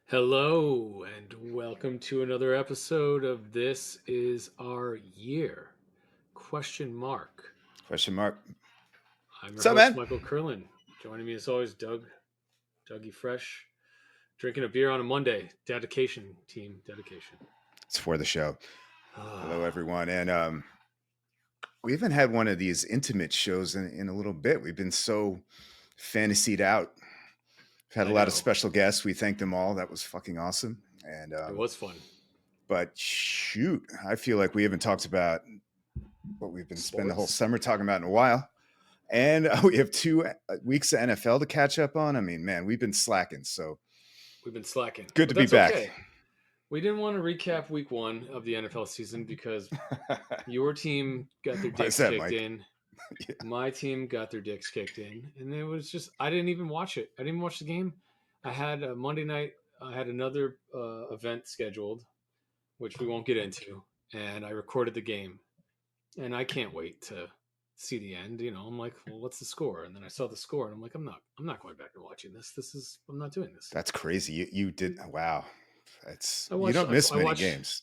Hello and welcome to another episode of This Is Our Year? Question mark. Question mark. I'm your What's up, host, man? Michael Curlin. Joining me as always, Dougie Fresh, drinking a beer on a Monday. Dedication, team, dedication. It's for the show. Hello, Ah, everyone. And we haven't had one of these intimate shows in a little bit. We've been so fantasied out. We've had a I lot of know. special guests. We thanked them all. That was fucking awesome. And It was fun. but shoot, I feel like we haven't talked about what we've been spending the whole Sports? summer talking about in a while. And we have 2 weeks of NFL to catch up on. I mean, man, we've been slacking. So We've been slacking, it's good but to be that's back. okay. We didn't want to recap week one of the NFL season because your team got their Why is dicks that, kicked Mike? in. Yeah. My team got their dicks kicked in, and it was just I didn't even watch it. I didn't watch the game. I had a Monday night. I had another event scheduled, which we won't get into, and I recorded the game, and I can't wait to see the end. I'm like, well, what's the score? And then I saw the score, and I'm like, I'm not going back and watching this. I'm not doing this. That's crazy. You did wow. I You watched. don't I, miss I many watched. games.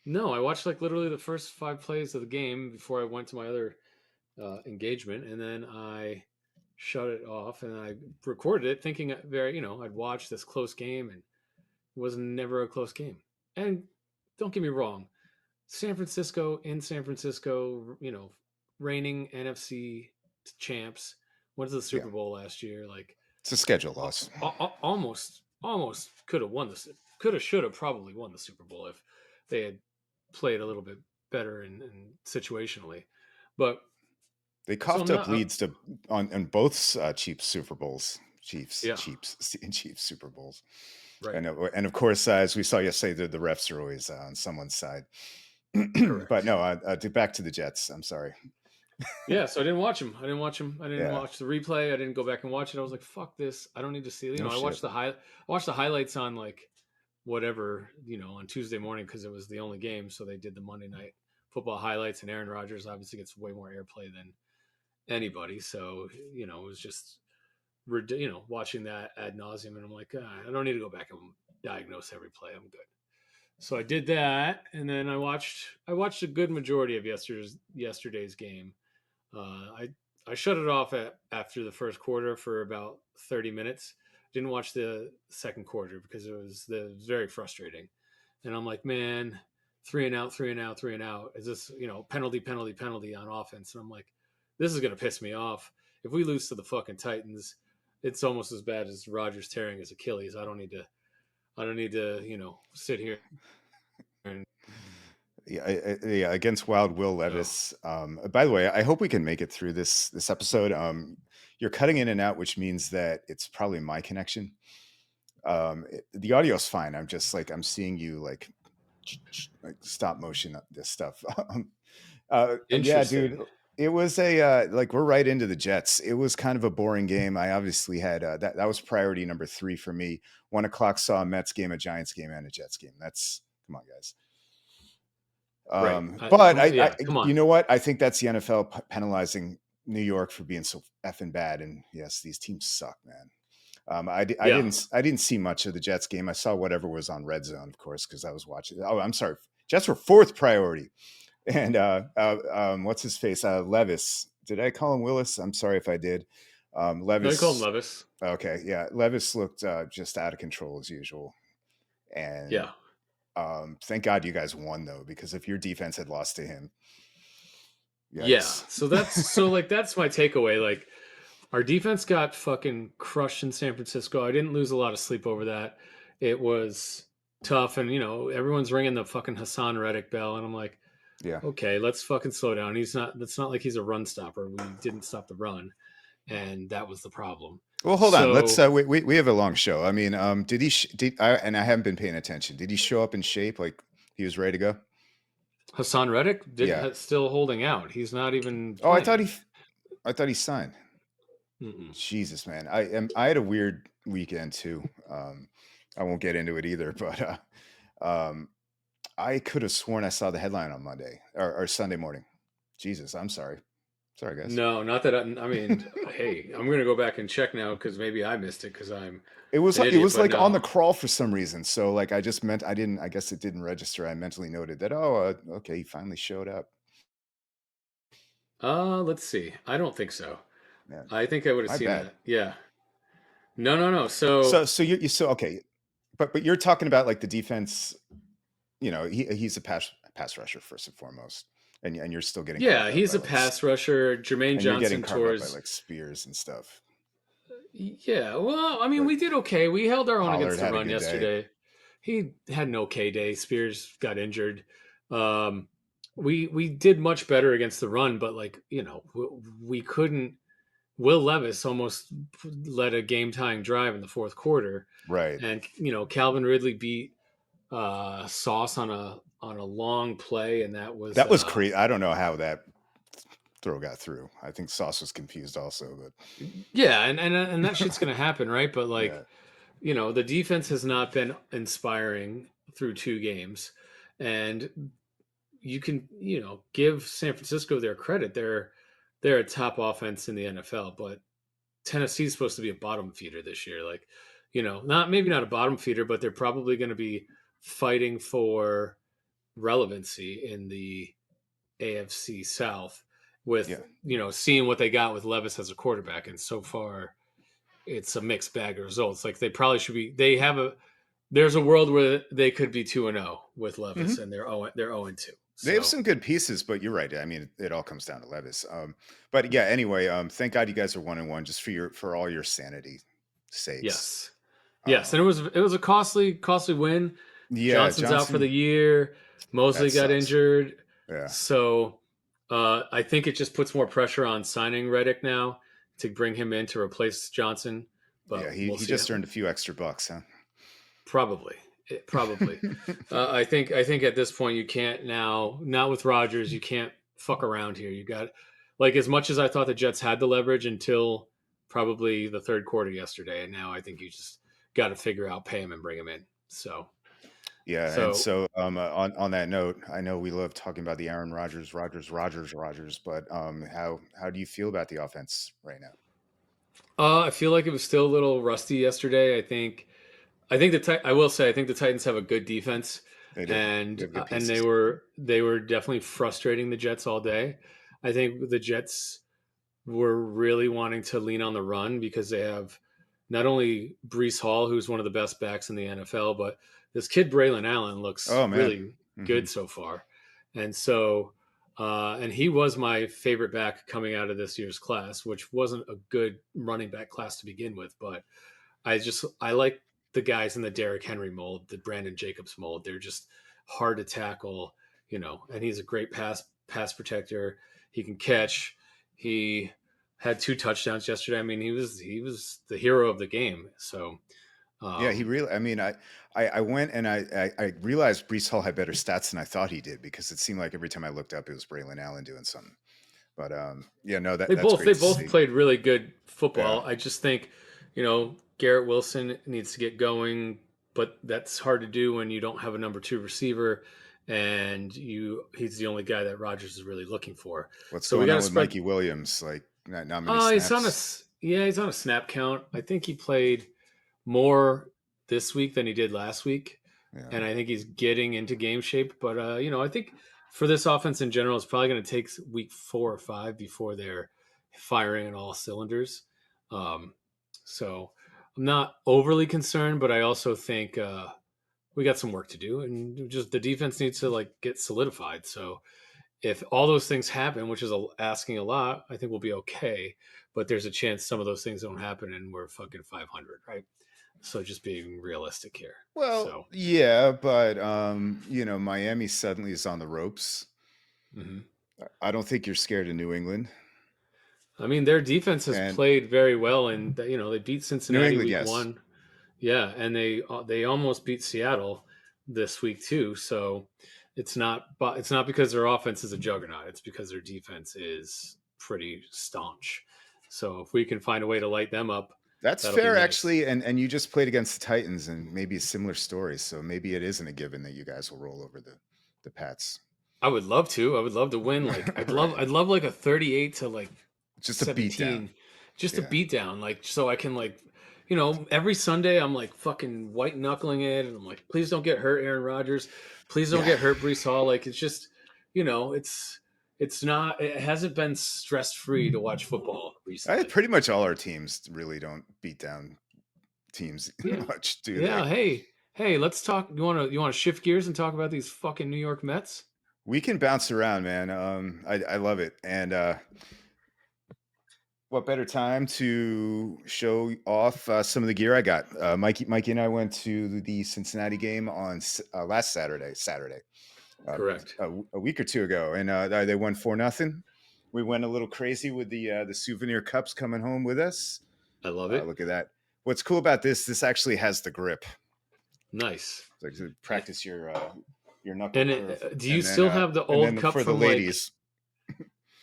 No, I watched like literally the first 5 plays of the game before I went to my other engagement, and then I shut it off and I recorded it, thinking I'd watch this close game, and it was never a close game. And don't get me wrong, San Francisco, reigning NFC champs, went to the Yeah. Super Bowl last year, like It's a schedule loss. almost could have won this, could have, should have probably won the Super Bowl if they had played a little bit better and situationally, but They so coughed I'm up not. leads to on both Chiefs Super Bowls. Yeah, Chiefs Super Bowls. right. And of course, as we saw yesterday, the refs are always on someone's side. But Correct. no, back to the Jets. I'm sorry. Yeah, so I didn't watch him. I didn't watch him. I didn't Yeah. watch the replay. I didn't go back and watch it. I was like, "Fuck this! I don't need to see it." No I watched shit. I watched the highlights on like whatever on Tuesday morning because it was the only game. So they did the Monday night football highlights, and Aaron Rodgers obviously gets way more airplay than anybody. So it was just watching that ad nauseum, and I'm like, I don't need to go back and diagnose every play. I'm good. So I did that, and then I watched a good majority of yesterday's game. I shut it off after the first quarter for about 30 minutes. Didn't watch the second quarter because it was very frustrating. And I'm like, man, three and out, three and out, three and out. Is this penalty, penalty, penalty on offense? And I'm like, this is gonna piss me off. If we lose to the fucking Titans, it's almost as bad as Rodgers tearing his Achilles. I don't need to. I don't need to. Sit here and Yeah, yeah, against Wild Will so. Levis. By the way, I hope we can make it through this episode. You're cutting in and out, which means that it's probably my connection. The audio's fine. I'm just like I'm seeing you like stop motion this stuff. Yeah, dude. Interesting. It was a like we're right into the Jets. It was kind of a boring game. I obviously had that was priority number 3 for me. 1 o'clock saw a Mets game, a Giants game, and a Jets game. That's come on, guys. Right. But Yeah. Come you on. know what? I think that's the NFL penalizing New York for being so effing bad. And yes, these teams suck, man. Yeah. I didn't see much of the Jets game. I saw whatever was on Red Zone, of course, because I was watching. Oh, I'm sorry. Jets were fourth priority, and what's his face? Levis. Did I call him Willis? I'm sorry if I did. No, you called him Levis. Levis. Okay, yeah, Levis looked just out of control as usual, and Yeah. thank God you guys won though, because if your defense had lost to him, Yeah. yikes. So that's my takeaway. Like our defense got fucking crushed in San Francisco. I didn't lose a lot of sleep over that. It was tough, and everyone's ringing the fucking Hassan Reddick bell, and I'm like, Yeah. okay, let's fucking slow down. He's not. That's not like he's a run stopper. We didn't stop the run, and that was the problem. Well, hold on. Let's. So We have a long show. I mean, did he? Did I? And I haven't been paying attention. Did he show up in shape? Like he was ready to go? Hassan Reddick Yeah. still holding out. He's not even Oh, playing. I thought he signed. Mm-mm. Jesus, man. I had a weird weekend too. I won't get into it either, but um, I could have sworn I saw the headline on Monday or Sunday morning. Jesus, I'm sorry. Sorry, guys. No, not that I mean, hey, I'm gonna go back and check now because maybe I missed it because I'm an It idiot. was But like on the no, crawl for some reason. So like I just meant I didn't. I guess it didn't register. I mentally noted that. Oh, okay, he finally showed up. let's see. I don't think so. Man, I think I would have my seen bad. that. Yeah. No, no, no. So So you so okay, but you're talking about like the defense. You know, he's a pass rusher first and foremost, and you're still getting yeah, carved up he's by a like pass rusher. Jermaine and you're getting Johnson carved up by towards. like Spears and stuff. Yeah, well, I mean, But we did okay. We held our own Pollard against the had a run good day. yesterday. He had an okay day. Spears got injured. Um, we did much better against the run, but like we couldn't. Will Levis almost led a game tying drive in the fourth quarter, Right. and Calvin Ridley beat Sauce on a long play, and that was That was crazy. I don't know how that throw got through. I think Sauce was confused also, but yeah, and that shit's gonna happen, right? But yeah. like the defense has not been inspiring through two games, and you can give San Francisco their credit. They're a top offense in the NFL, but Tennessee's supposed to be a bottom feeder this year. Like, not maybe not a bottom feeder, but they're probably going to be fighting for relevancy in the AFC South with, Yeah. seeing what they got with Levis as a quarterback. And so far, it's a mixed bag of results. Like they probably should be. There's a world where they could be 2-0 with Levis, Mhm. and they're 0-2. They have So some good pieces, but you're right. I mean, it all comes down to Levis. But yeah, anyway, thank God you guys are 1-1 just for all your sanity sakes. yes, yes, and Um, it was a costly win. yeah, Johnson's out for the Johnson, year. that Mosley got sucks. injured, Yeah. so I think it just puts more pressure on signing Reddick now to bring him in to replace Johnson. Yeah, But we'll he see. just earned a few extra bucks, huh? Probably, probably. I think at this point you can't now. Not with Rodgers, you can't fuck around here. You got like as much as I thought the Jets had the leverage until probably the third quarter yesterday, and now I think you just got to figure out pay him and bring him in. Yeah, and So so on that note, I know we love talking about the Aaron Rodgers, but how do you feel about the offense right now? I feel like it was still a little rusty yesterday. I will say I think the Titans have a good defense, They do. They and have good they pieces. were definitely frustrating the Jets all day. I think the Jets were really wanting to lean on the run because they have not only Brees Hall, who's one of the best backs in the NFL, but this kid Braylon Allen looks Oh man. really Hmm. good so far, and and he was my favorite back coming out of this year's class, which wasn't a good running back class to begin with, but I like the guys in the Derrick Henry mold, the Brandon Jacobs mold. They're just hard to tackle, and he's a great pass protector. He can catch. He had two touchdowns yesterday. I mean, he was the hero of the game. So Yeah, he um, really. I mean, I went and I realized Brees Hall had better stats than I thought he did because it seemed like every time I looked up, it was Braylon Allen doing something. But yeah, no, that's they great to both see. played really good Yeah. football. I just think, Garrett Wilson needs to get going, but that's hard to do when you don't have a number two receiver, and he's the only guy that Rodgers is really looking for. What's So we going got on to with spread. Mikey Williams? Like not many He's on a snaps. yeah, he's on a snap count. I think he played more this week than he did last week, Yeah. and I think he's getting into game shape. But I think for this offense in general, it's probably going to take week 4 or 5 before they're firing on all cylinders. Um, so I'm not overly concerned, but I also think we got some work to do, and just the defense needs to like get solidified. So if all those things happen, which is asking a lot, I think we'll be okay. But there's a chance some of those things don't happen, and we're fucking 500, right? So just being realistic here. Well, So yeah, but Miami suddenly is on the ropes. mhm. I don't think you're scared of New England. I mean, their defense has And played very well, and they beat New Cincinnati England, week yes. one. Yeah, and they almost beat Seattle this week too. So it's not because their offense is a juggernaut. It's because their defense is pretty staunch. So if we can find a way to light them up, That's that'll be fair nice. actually. And you just played against the Titans and maybe a similar story. So maybe it isn't a given that you guys will roll over the Pats. I would love to. I would love to win. Like Right. I'd love like a 38 to like Just a beat down. 17, just a Yeah. beat down. Like so I can like, every Sunday I'm like fucking white knuckling it, and I'm like, please don't get hurt, Aaron Rodgers. Please don't Yeah. get hurt, Brees Hall. Like it's just, it's not. It hasn't been stress free to watch football recently. Pretty much all our teams really don't beat down teams Yeah, much, do yeah. they? Hey, let's talk. You wanna shift gears and talk about these fucking New York Mets? We can bounce around, man. I love it. And what better time to show off some of the gear I got? Mikey and I went to the Cincinnati game on last Saturday, uh, Correct. a week or two ago, and they won 4-0. We went a little crazy with the souvenir cups coming home with us. I love it. Look at that. What's cool about this? This actually has the grip. Nice. It's like to practice your knuckle And curve, do you still have the and old then cup for the from like? ladies.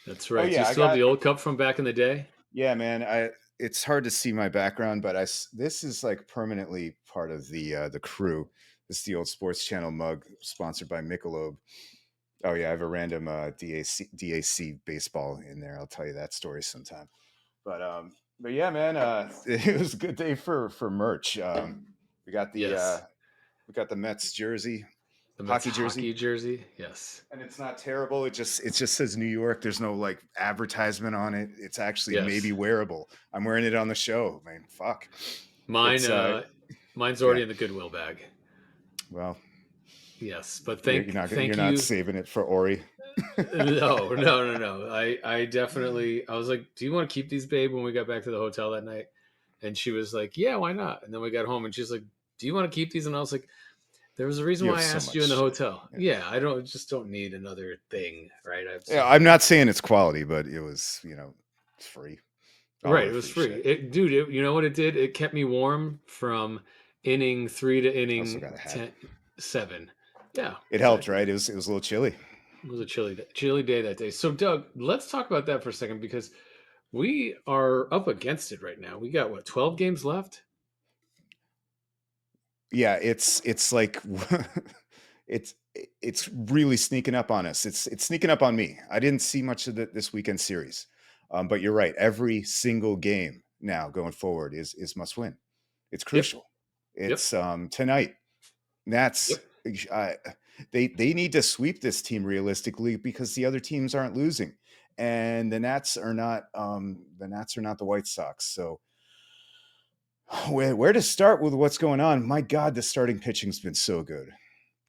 That's Oh right. Do you yeah, I still have got the old cup from back in the day? yeah, man. It's hard to see my background, but this is like permanently part of the crew. This is the old Sports Channel mug sponsored by Michelob. Oh yeah, I have a random DAC baseball in there. I'll tell you that story sometime. But yeah, man, it was a good day for merch. We got Yes. we got the Mets jersey, The Mets hockey jersey, hockey jersey. Yes. and it's not terrible. It just says New York. There's no like advertisement on it. It's actually maybe Yes. wearable. I'm wearing it on the show. Man, fuck. Mine. It's Mine's yeah. already in the Goodwill bag. Well, Yes, but you're thank not you. saving it for Ori. No, no, no, no. I definitely. I was like, "Do you want to keep these, babe?" When we got back to the hotel that night, and she was like, "Yeah, why not?" And then we got home, and she's like, "Do you want to keep these?" And I was like, "There was a reason You why have I so asked you much in the shit. hotel. Yeah. Yeah, I don't need another thing, right? I have so Yeah, many I'm not things." saying it's quality, but it was it's free. All Right, our it was free free. shit. Dude, you know what it did? It kept me warm from inning 3 to Also inning got a hat. 10, 7. Yeah, It helped, exactly. right? It was a little chilly. It was a chilly day that day. So, Doug, let's talk about that for a second because we are up against it right now. We got what, 12 games left? Yeah, it's like it's it's really sneaking up on us. It's sneaking up on me. I didn't see much of this weekend series, but you're right. Every single game now going forward is must win. It's Yep. crucial. Yep. It's tonight. Nats. Yep. I, they need to sweep this team realistically because the other teams aren't losing, and the Nats are not the White Sox. So where to start with what's going on? My God, the starting pitching's been so good,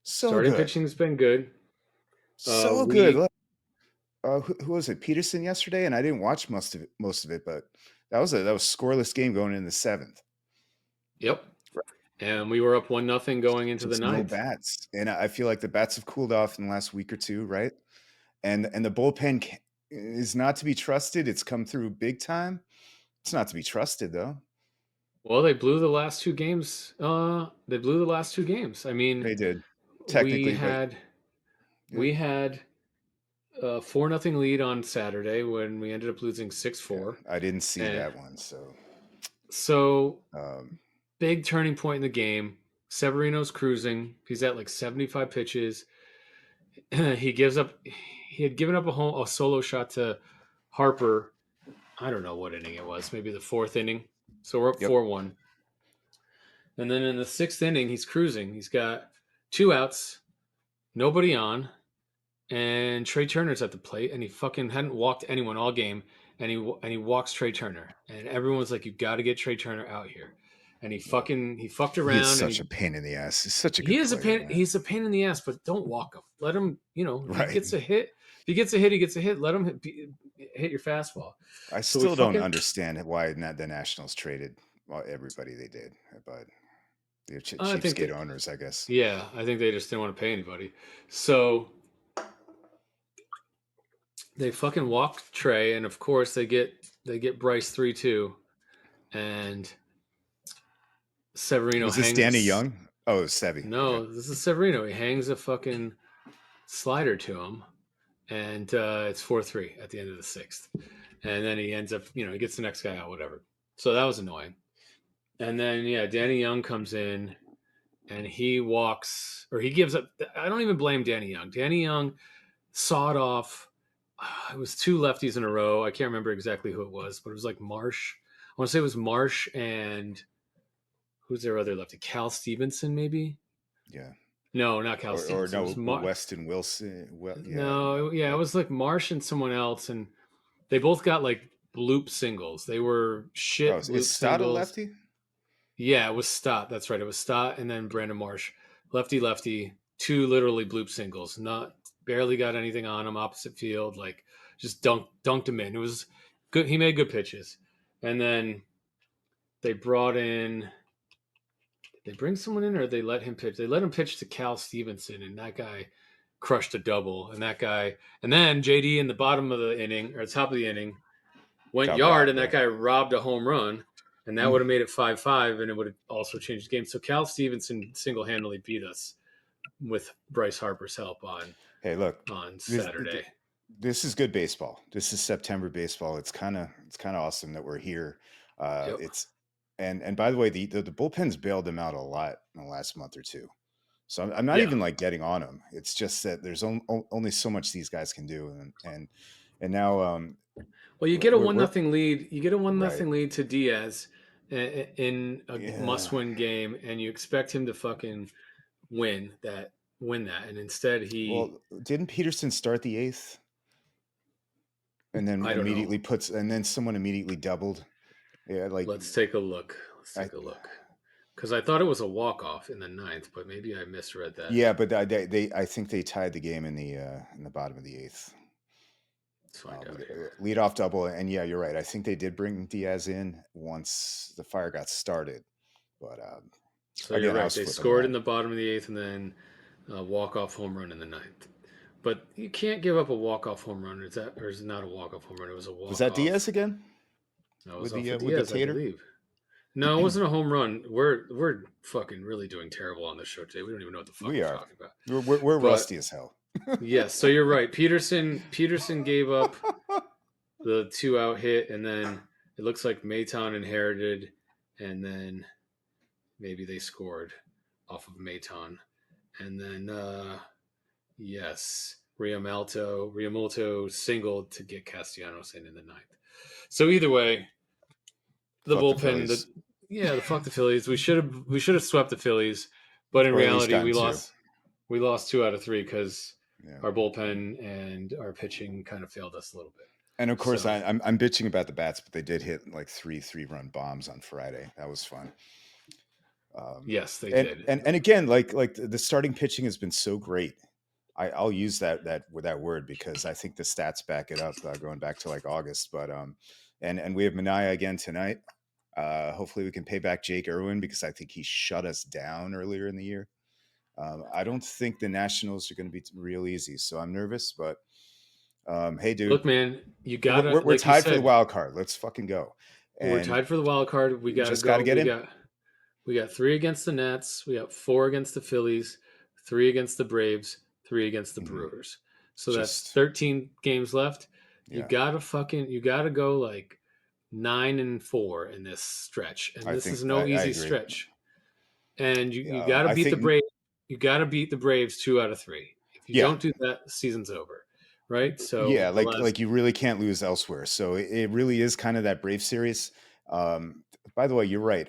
so Starting good, pitching's been good. so good. We Who was it? Peterson yesterday, and I didn't watch most of it, but that was scoreless game going into the seventh. Yep. And we were up 1-0 going into the Just no ninth. bats, and I feel like the bats have cooled off in the last week or two, right? And the bullpen is not to be trusted. It's come through big time. It's not to be trusted though. Well, they blew the last two games. They blew the last two games. I mean, They did we technically, but had yeah, we had a 4-0 lead on Saturday when we ended up losing six yeah. four. I didn't see And that one, so so um, big turning point in the game. Severino's cruising. He's at like 75 pitches. he gives up. He had given up a solo shot to Harper. I don't know what inning it was. Maybe the fourth inning. So we're up yep, 4-1. And then in the sixth inning, he's cruising. He's got two outs, nobody on, and Trey Turner's at the plate, and he fucking hadn't walked anyone all game, and he walks Trey Turner, and everyone's like, "You got to get Trey Turner out here," and yeah. he fucked He is around, and such a pain in the ass. He's such a he good is a player, pain. man. He's a pain in the ass, but don't walk him. Let him, if he Right. gets a hit, he gets a hit. Let him hit your fastball. I So we still don't fucking understand why not the Nationals traded everybody they did, but they're I think cheapskate that owners, I guess. yeah, I think they just didn't want to pay anybody. So they fucking walk Trey, and of course they get Bryce 3-2, and Severino Was this hangs Danny a. Young? Oh, it was Sevy. Okay. No, this is Severino. He hangs a fucking slider to him, and it's 4-3 at the end of the sixth, and then he ends up, he gets the next guy out, whatever. So that was annoying. And then yeah, Danny Young comes in, and he walks or he gives up. I don't even blame Danny Young. Danny Young sawed off. It was two lefties in a row. I can't remember exactly who it was, but it was like Marsh. I want to say it was Marsh and who's their other lefty? Cal Stevenson, maybe? Yeah. No, not Cal Or Stevenson. It no, was Weston Wilson. Well, yeah, no, yeah, it that was like Marsh and someone else, and they both got like bloop singles. They were oh, shit is bloop Stott a singles. lefty? Yeah, it was Stott. That's right. It was Stott and then Brandon Marsh. Lefty lefty, two literally bloop singles. Not barely got anything on him, opposite field, like just dunked him in. It was good. He made good pitches. And then they brought in did they bring someone in or they let him pitch? They let him pitch to Cal Stevenson and that guy crushed a double. And then JD in the bottom of the inning or top of the inning went Got yard, robbed. and that Yeah. guy robbed a home run, and that Mm. would have made it 5-5, and it would have also changed the game. So Cal Stevenson single handedly beat us with Bryce Harper's help Hey, look, on this Saturday. this is good baseball. This is September baseball. It's kind of awesome that we're here. Yep. It's and by the way, the bullpens bailed them out a lot in the last month or two. So I'm not Yeah. even like getting on them. It's just that there's only so much these guys can do, and now Well, you get a one we're nothing lead. You get a one right. nothing lead to Diaz in a Yeah. must win game, and you expect him to fucking win that and instead he Well, didn't Peterson start the eighth and then I don't know. immediately puts and then someone immediately doubled? Yeah, like Let's take a look. Let's I take a look. Because I thought it was a walk off in the ninth, but maybe I misread that. yeah, but I think they tied the game in the bottom of the eighth Let's find out with here. a lead off double. And yeah, you're right. I think they did bring Diaz in once the fire got started. But So you're again, I right. was They flipping scored in around. the bottom of the eighth and then a walk off home run in the ninth. But you can't give up a walk off home run. Is it not a walk off home run? It was a Was walk that Diaz off. again That was off of with the Diaz, I tater? believe. No, it wasn't a home run. We're fucking really doing terrible on this show today. We don't even know what the fuck We we're are. talking about. We're But rusty as hell. yes, so you're right. Peterson gave up the 2 out hit, and then it looks like Maton inherited, and then maybe they scored off of Maton, and then yes, Riamalto singled to get Castellanos in the ninth. So either way, the Fuck the bullpen, Phillies, the fuck the Phillies. We should have swept the Phillies, but in or at least reality, gotten we two. lost. We lost 2 out of 3 because Yeah. our bullpen and our pitching kind of failed us a little bit. And of course, So I'm bitching about the bats, but they did hit like three-run bombs on Friday. That was fun. yes, they And did. and again, like the starting pitching has been so great. I'll use that word because I think the stats back it up, going back to like August. But and we have Manaya again tonight. Hopefully, we can pay back Jake Irwin because I think he shut us down earlier in the year. I don't think the Nationals are going to be real easy, so I'm nervous. But hey, dude, Look, man, you we're, gotta, we're we're like you tied for the said, wild card. Let's fucking go. we're And tied for the wild card. We we gotta just got go. to get in. We got 3 against the Nets. We got 4 against the Phillies. 3 against the Braves. 3 against the Mhm. Brewers. So that's Just 13 games left. yeah, You gotta go like 9-4 in this stretch, and I this think is no I easy agree. stretch. And you got to I beat the think Braves. You got to beat the Braves 2 out of 3. If you yeah, don't do that, the season's over, right? So yeah, the last, like you really can't lose elsewhere. So it really is kind of that Brave series. By the way, you're right.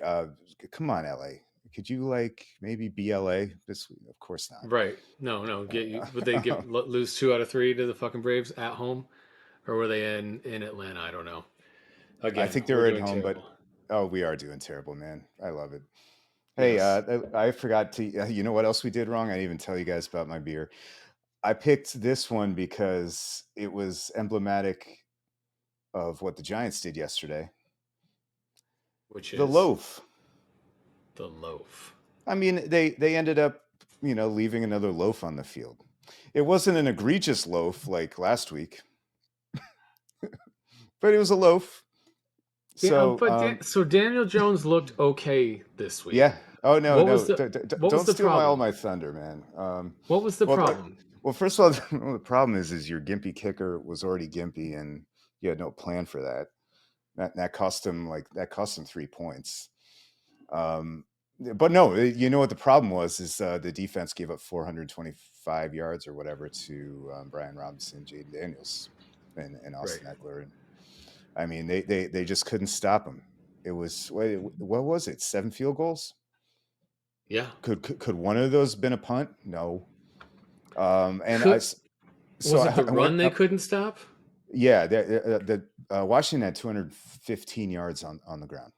Come on, LA. Could you like maybe BLA this week? Of course right? No, no. Get you? Would they not. lose 2 out of 3 to the fucking Braves at home, or were they in Atlanta? I don't know. I Again, think we're they're at doing home, but terrible. oh, we are doing terrible, man. I love it. Hey, Yes, I forgot to. You know what else we did wrong? I didn't even tell you guys about my beer. I picked this one because it was emblematic of what the Giants did yesterday. which The is loaf. the loaf. I mean, they ended up, leaving another loaf on the field. It wasn't an egregious loaf like last week, but it was a loaf. So, So Daniel Jones looked okay this yeah. week. Oh no, What was no! the what was Don't the steal all problem? my thunder, man. What was the Well, problem? first of all, the problem is your gimpy kicker was already gimpy, and you had no plan for that. That cost him 3 points. But no, you know what the problem was is the defense gave up 5 yards or whatever to Brian Robinson, Jaden Daniels, and Right. Austin Eckler. And I mean, they just couldn't stop him. It was what was it? 7 field goals? Yeah. Could one of those been a punt? No. And Could so was it the I went run they up. couldn't stop? Yeah, Washington had 215 yards on the ground.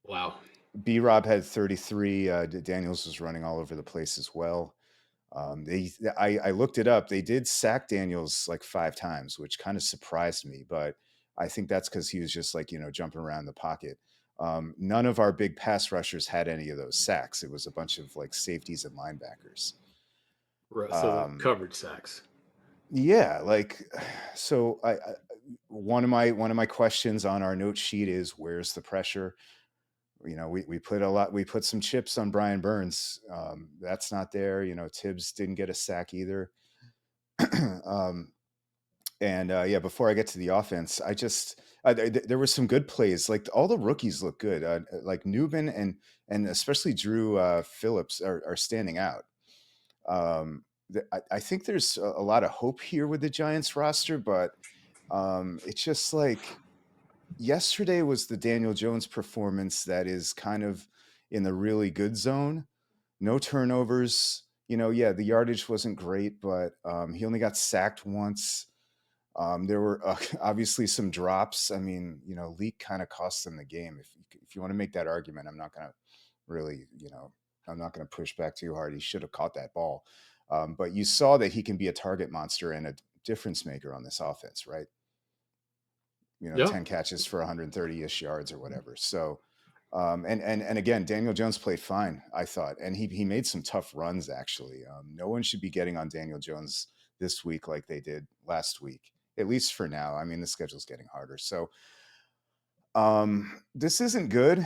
Wow. B Rob had 33. Daniels was running all over the place as well. I looked it up. They did sack Daniels like 5 times, which kind of surprised me, but I think that's because he was just like, jumping around the pocket. None of our big pass rushers had any of those sacks. It was a bunch of like safeties and linebackers. So the Um, coverage sacks. yeah, like so. One of my questions on our note sheet is where's the pressure? We put some chips on Brian Burns. That's not there. Tibbs didn't get a sack either. um, and yeah, before I get to the offense, there were some good plays. Like all the rookies look good. Like Newman and especially Drew Phillips are standing out. I think there's a lot of hope here with the Giants roster, but it's just like yesterday was the Daniel Jones performance that is kind of in the really good zone. No turnovers. Yeah, the yardage wasn't great, but he only got sacked once. There were obviously some drops. I mean, Leak kind of cost them the game. If you want to make that argument, I'm not going to really, I'm not going to push back too hard. He should have caught that ball. But you saw that he can be a target monster and a difference maker on this offense, right? Yeah. 10 catches for 130-ish yards or whatever. So, and again, Daniel Jones played fine, I thought, and he made some tough runs actually. No one should be getting on Daniel Jones this week like they did last week, at least for now. I mean, the schedule's getting harder, so this isn't good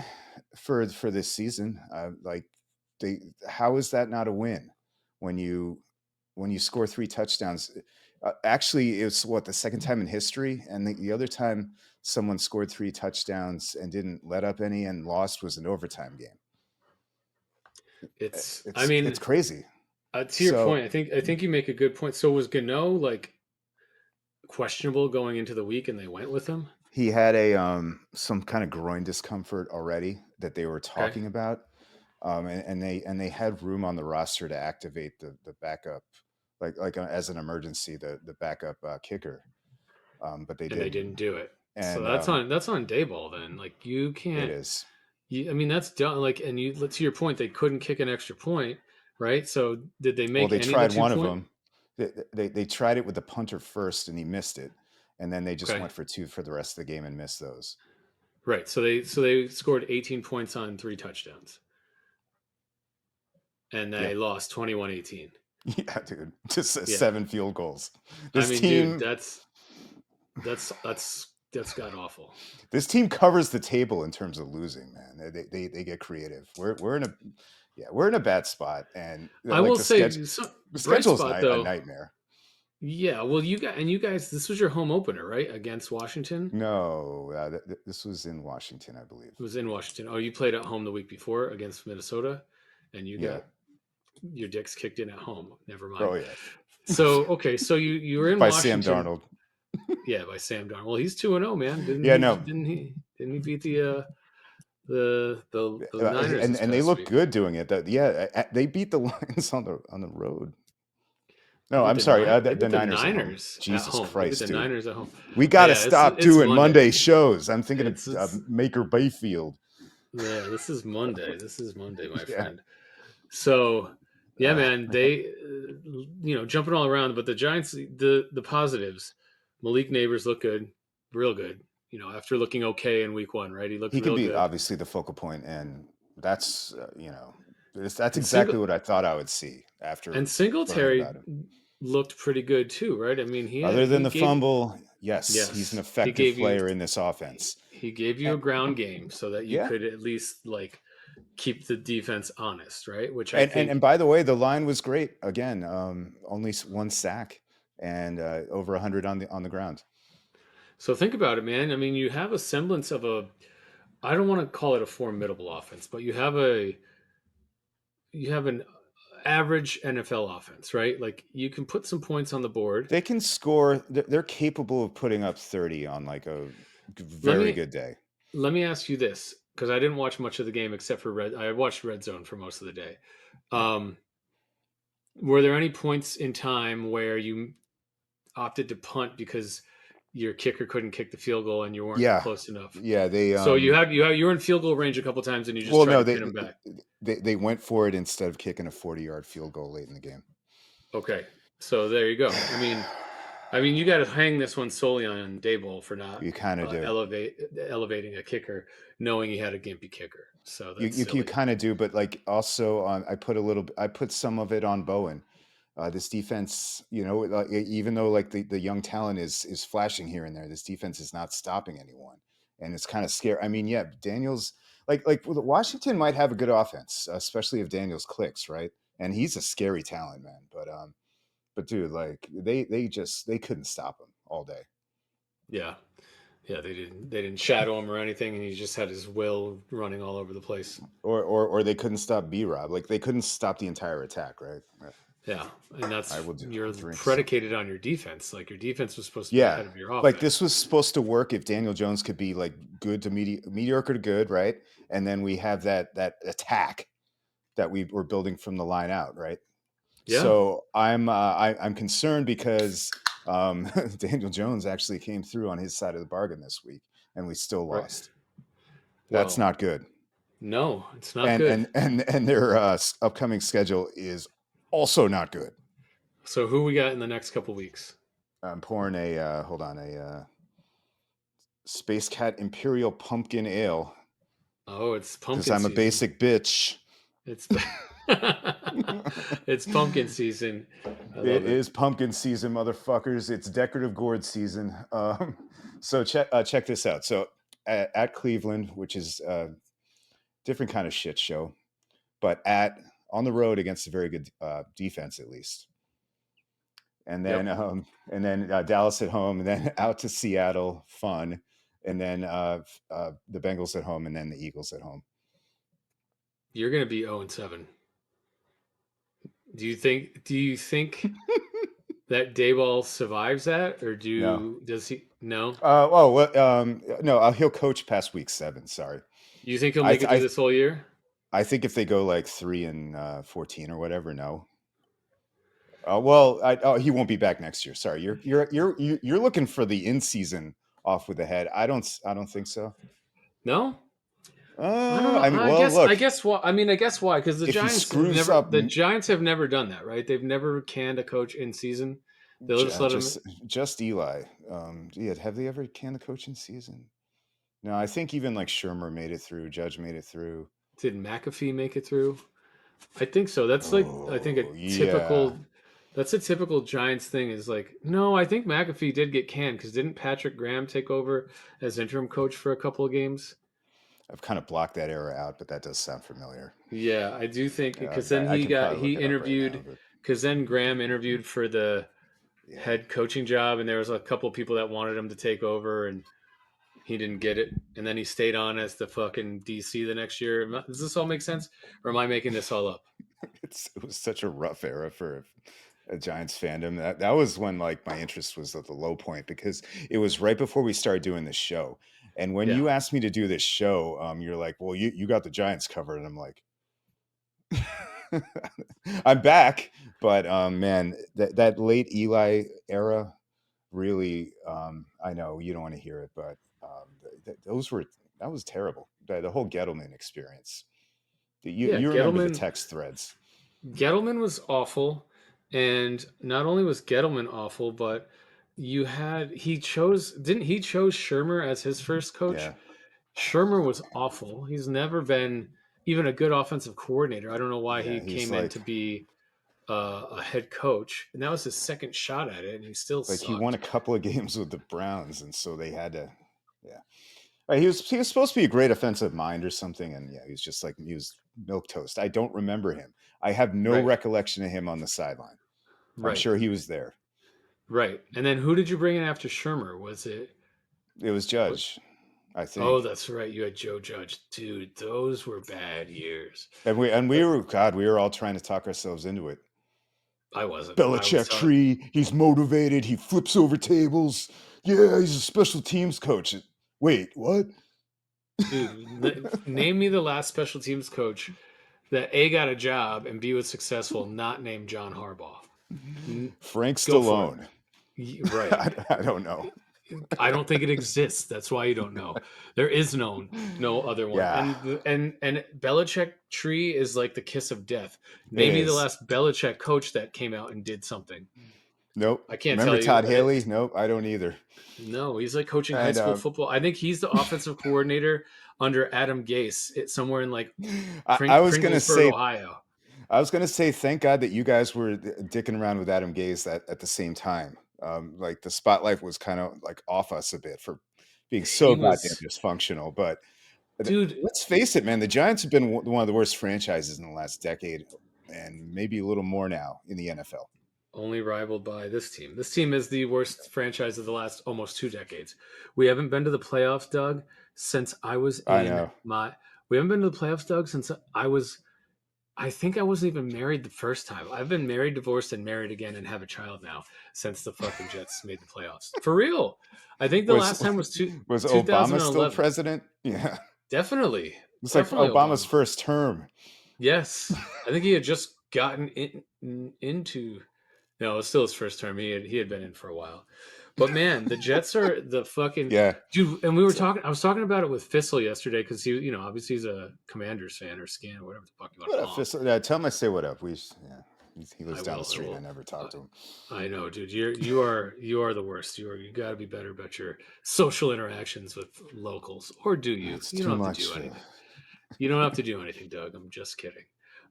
for this season. Like, how is that not a win when you score 3 touchdowns? Actually, it's what the second time in history, and the other time someone scored 3 touchdowns and didn't let up any and lost was an overtime game. I It's mean, crazy. to your So point, I think you make a good point. So was Gano like questionable going into the week, and they went with him? he had a some kind of groin discomfort already that they were Okay. talking about, and they had room on the roster to activate the backup, as an emergency, the backup kicker, but they And they didn't. didn't do it. So And that's on Dayball then. Like you it can't. is. I mean, that's done. Like, and to your point, they couldn't kick an extra point, right? So did they Well, make they any of the tried two one of point? them. They tried it with the punter first, and he missed it, and then they just Okay. went for two for the rest of the game and missed those. Right. So they scored 18 points on 3 touchdowns, and Yeah, they lost 21-18. yeah, dude, just Yeah. 7 field goals. I This mean, dude, team, that's god awful. this team covers the table in terms of losing. Man, they get creative. We're in a yeah, we're in a bad spot, and I like will the schedule say, the bright schedule is spot a though. nightmare. Yeah. Well, you guys, this was your home opener, right? Against Washington. No, this was in Washington, I believe. It was in Washington. Oh, you played at home the week before against Minnesota, and you Yeah. got your dicks kicked in at home. Never mind. Oh yeah. So okay, so you were in By Sam Washington, Darnold. yeah, by Sam Darnold. Well, he's 2-0, man. Didn't Yeah, he? no. Didn't he beat the Niners And this they past look week? good doing it. Yeah, they beat the Lions on the road. They No, beat I'm the sorry. nine. They The beat the Niners at home. Niners at Jesus home. They beat Christ, the dude. Niners at home. We Oh, got to yeah, it's stop it's doing Monday Monday. shows. I'm thinking of It's Maker Bayfield. Yeah. This is Monday. This is Monday, my Yeah. friend. So yeah, Uh, man, they jumping all around, but the Giants, the positives, Malik Neighbors look good, real good. After looking okay in week one, right? He looked he can real be good. obviously the focal point, and that's that's And single exactly what I thought I would see after and learning about Singletary him. looked pretty good too, right? I mean, Other than he the gave fumble, yes, he's an yes, effective player in this offense. he gave you And, a ground game so that you yeah, could at least like keep the defense honest, right? Which I and think. by the way, the line was great. Again, only one sack and over 100 on the ground. So think about it, man. I mean, you have a semblance of a. I don't want to call it a formidable offense, but you have an average NFL offense, right? Like you can put some points on the board. They can score. They're capable of putting up 30 on like a Let very me good day. let me ask you this because I didn't watch much of the game except for red. I watched Red Zone for most of the day. Yeah. Um, were there any points in time where you opted to punt because your kicker couldn't kick the field goal and you weren't Yeah. close enough? Yeah. They So you were in field goal range a couple times and you just well tried no to pin them back. they went for it instead of kicking a 40-yard field goal late in the game. Okay, so there you go. I mean, you got to hang this one solely on Dayball for not You kind of do. elevating a kicker, knowing he had a gimpy kicker. So that's You silly. kind of do, but like also I put some of it on Bowen. This defense, even though like the young talent is flashing here and there, this defense is not stopping anyone, and it's kind of scary. I mean, yeah, Daniels Washington might have a good offense, especially if Daniels clicks, right? And he's a scary talent, man. But dude, like they couldn't stop him all day. Yeah, yeah. They didn't shadow him or anything, and he just had his will running all over the place. Or they couldn't stop B Rob. Like they couldn't stop the entire attack, right? Yeah, and I that's will you're drink something. predicated on your defense. Like your defense was supposed to be Yeah. ahead of your Like offense. this was supposed to work if Daniel Jones could be like good to mediocre to good, right? And then we have that attack that we were building from the line out, right? Yeah, So I'm concerned because Daniel Jones actually came through on his side of the bargain this week, and we still right. lost. That's Well, not good. no, it's not And good. their upcoming schedule is also not good. So who we got in the next couple weeks? I'm pouring a hold on a Space Cat Imperial Pumpkin Ale Oh, it's because pumpkin I'm a season. basic bitch. It's it's pumpkin season. I It love it. is pumpkin season, motherfuckers. It's decorative gourd season. So check this out. So at Cleveland, which is a different kind of shit show, but at on the road against a very good defense at least, Yep. and then Dallas at home, and then out to Seattle, fun, and then the Bengals at home, and then the Eagles at home. You're gonna be 0-7. Do you think that Dayball survives that, or No. does he? No. Well, no, he'll coach past week 7. Sorry, You think he'll I, make it th- through I, this whole year? I think if they go like 3-14 or whatever, no. Well, he won't be back next year. Sorry, you're looking for the in season off with the head. I don't think so. No. I don't know. I mean, I well, guess. I look, guess why. I mean, I guess why? Because the if he Giants have screws never. up, The Giants have never done that, right? They've never canned a coach in season. They'll just let him. just Eli. Yeah, have they ever canned the coaching season? No, I think even like Shermer made it through. Judge made it through. Did McAfee make it through? I think so. That's like I think a Oh yeah, typical. That's a typical Giants thing. Is like no, I think McAfee did get canned because didn't Patrick Graham take over as interim coach for a couple of games? I've kind of blocked that era out, but that does sound familiar. Yeah, I do think because then I can probably he look it up right now, interviewed but because then Graham interviewed for the yeah, head coaching job and there was a couple of people that wanted him to take over and he didn't get it and then he stayed on as the fucking DC the next year. Does this all make sense or am I making this all up? it was such a rough era for a Giants fandom. That was when like my interest was at the low point because it was right before we started doing this show. And when Yeah. you asked me to do this show, you're like, "Well, you got the Giants covered," and I'm like, "I'm back," but man, that late Eli era really, I know you don't want to hear it, but those were that was terrible. The whole Gettleman experience. Yeah, You remember the text threads? Gettleman was awful and not only was Gettleman awful but he chose Shermer as his first coach. Yeah, Shermer was awful. He's never been even a good offensive coordinator. I don't know why yeah. he He's came in to be a head coach, and that was his second shot at it, and he still like he won a sucked. couple of games with the Browns, and so they had to. Yeah, he was supposed to be a great offensive mind or something, and yeah, he was just like he was milk toast. I don't remember him. I have no Right, recollection of him on the sideline. I'm right, sure he was there. right. And then who did you bring in after Shermer? Was it It was what? Judge. I Oh, think. that's right. You had Joe Judge, dude. Those were bad years. And we But were God, we were all trying to talk ourselves into it. I wasn't. I was Belichick telling, tree, he's motivated, he flips over tables. Yeah, he's a special teams coach. Wait, what? dude. Name me the last special teams coach that A got a job and B was successful, not named John Harbaugh. N- Frank Go for it. Stallone. Right. I don't know. I don't think it exists. That's why you don't know. There is no other one. Yeah, And Belichick tree is like the kiss of death. it Name me the is. last Belichick coach that came out and did something. Nope. I can't Remember tell you. Todd Haley? Nope, I don't either. No, he's like coaching high And school football. I think he's the offensive coordinator under Adam Gase. It's somewhere in like I was gonna Pringlesburg, say, Ohio. thank God that you guys were dicking around with Adam Gase at the same time. Like the spotlight was kind of like off us a bit for being so He goddamn was, dysfunctional. But dude, let's face it, man, the Giants have been one of the worst franchises in the last decade, and maybe a little more now in the NFL. only rivaled by this team. This team is the worst franchise of the last almost 2 decades. We haven't been to the playoffs, Doug, since I was I in know. my. We haven't been to the playoffs, Doug, since I was. I think I wasn't even married the first time. I've been married, divorced, and married again, and have a child now since the fucking Jets made the playoffs. For real. I think the Was last time was was Obama still 2011. president? Yeah, Definitely, it's like definitely Obama's Obama. first term. Yes, I think he had just gotten into. No, it was still his first term. He had been in for a while, but man, the Jets are the fucking Yeah. dude. And we were So, talking. I was talking about it with Fissel yesterday because obviously he's a Commanders fan or Scan, whatever the fuck you want to what up, call him. Fist? Yeah, tell him I say what up. Yeah, he I lives down the will. I street. I will. never talk to him. I know, dude. You are the worst. You got to be better about your social interactions with locals, or do you? It's You don't too have to do much. anything. You don't have to do anything, Doug. I'm just kidding.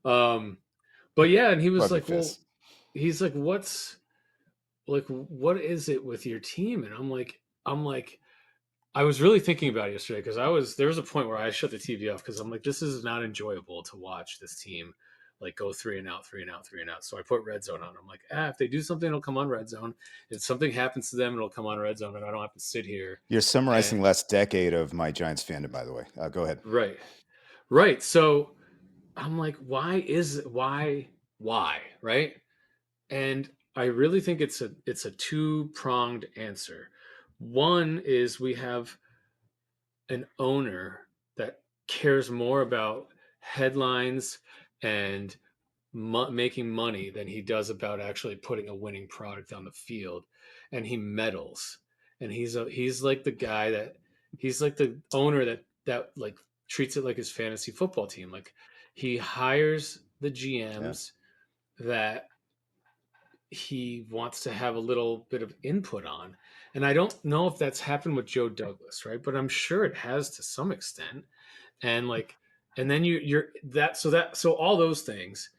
Um, but yeah, and he was Love you, like, well, Fist. he's what is it with your team? And I'm like, I was really thinking about it yesterday because there was a point where I shut the TV off because I'm like, this is not enjoyable to watch this team like go three and out, three and out, three and out. So I put red zone on. I'm like, if they do something, it'll come on red zone. If something happens to them, it'll come on red zone, and I don't have to sit here. You're summarizing And last decade of my Giants fandom, by the way. Go ahead. right, right. So I'm like, why, right? And I really think it's a two pronged answer. One is we have an owner that cares more about headlines and making money than he does about actually putting a winning product on the field, and he meddles. And he's like the guy that he's like the owner that like treats it like his fantasy football team. Like he hires the Yeah. GMs that he wants to have a little bit of input on. And I don't know if that's happened with Joe Douglas, right? But I'm sure it has to some extent. And like, and then you're so all those things,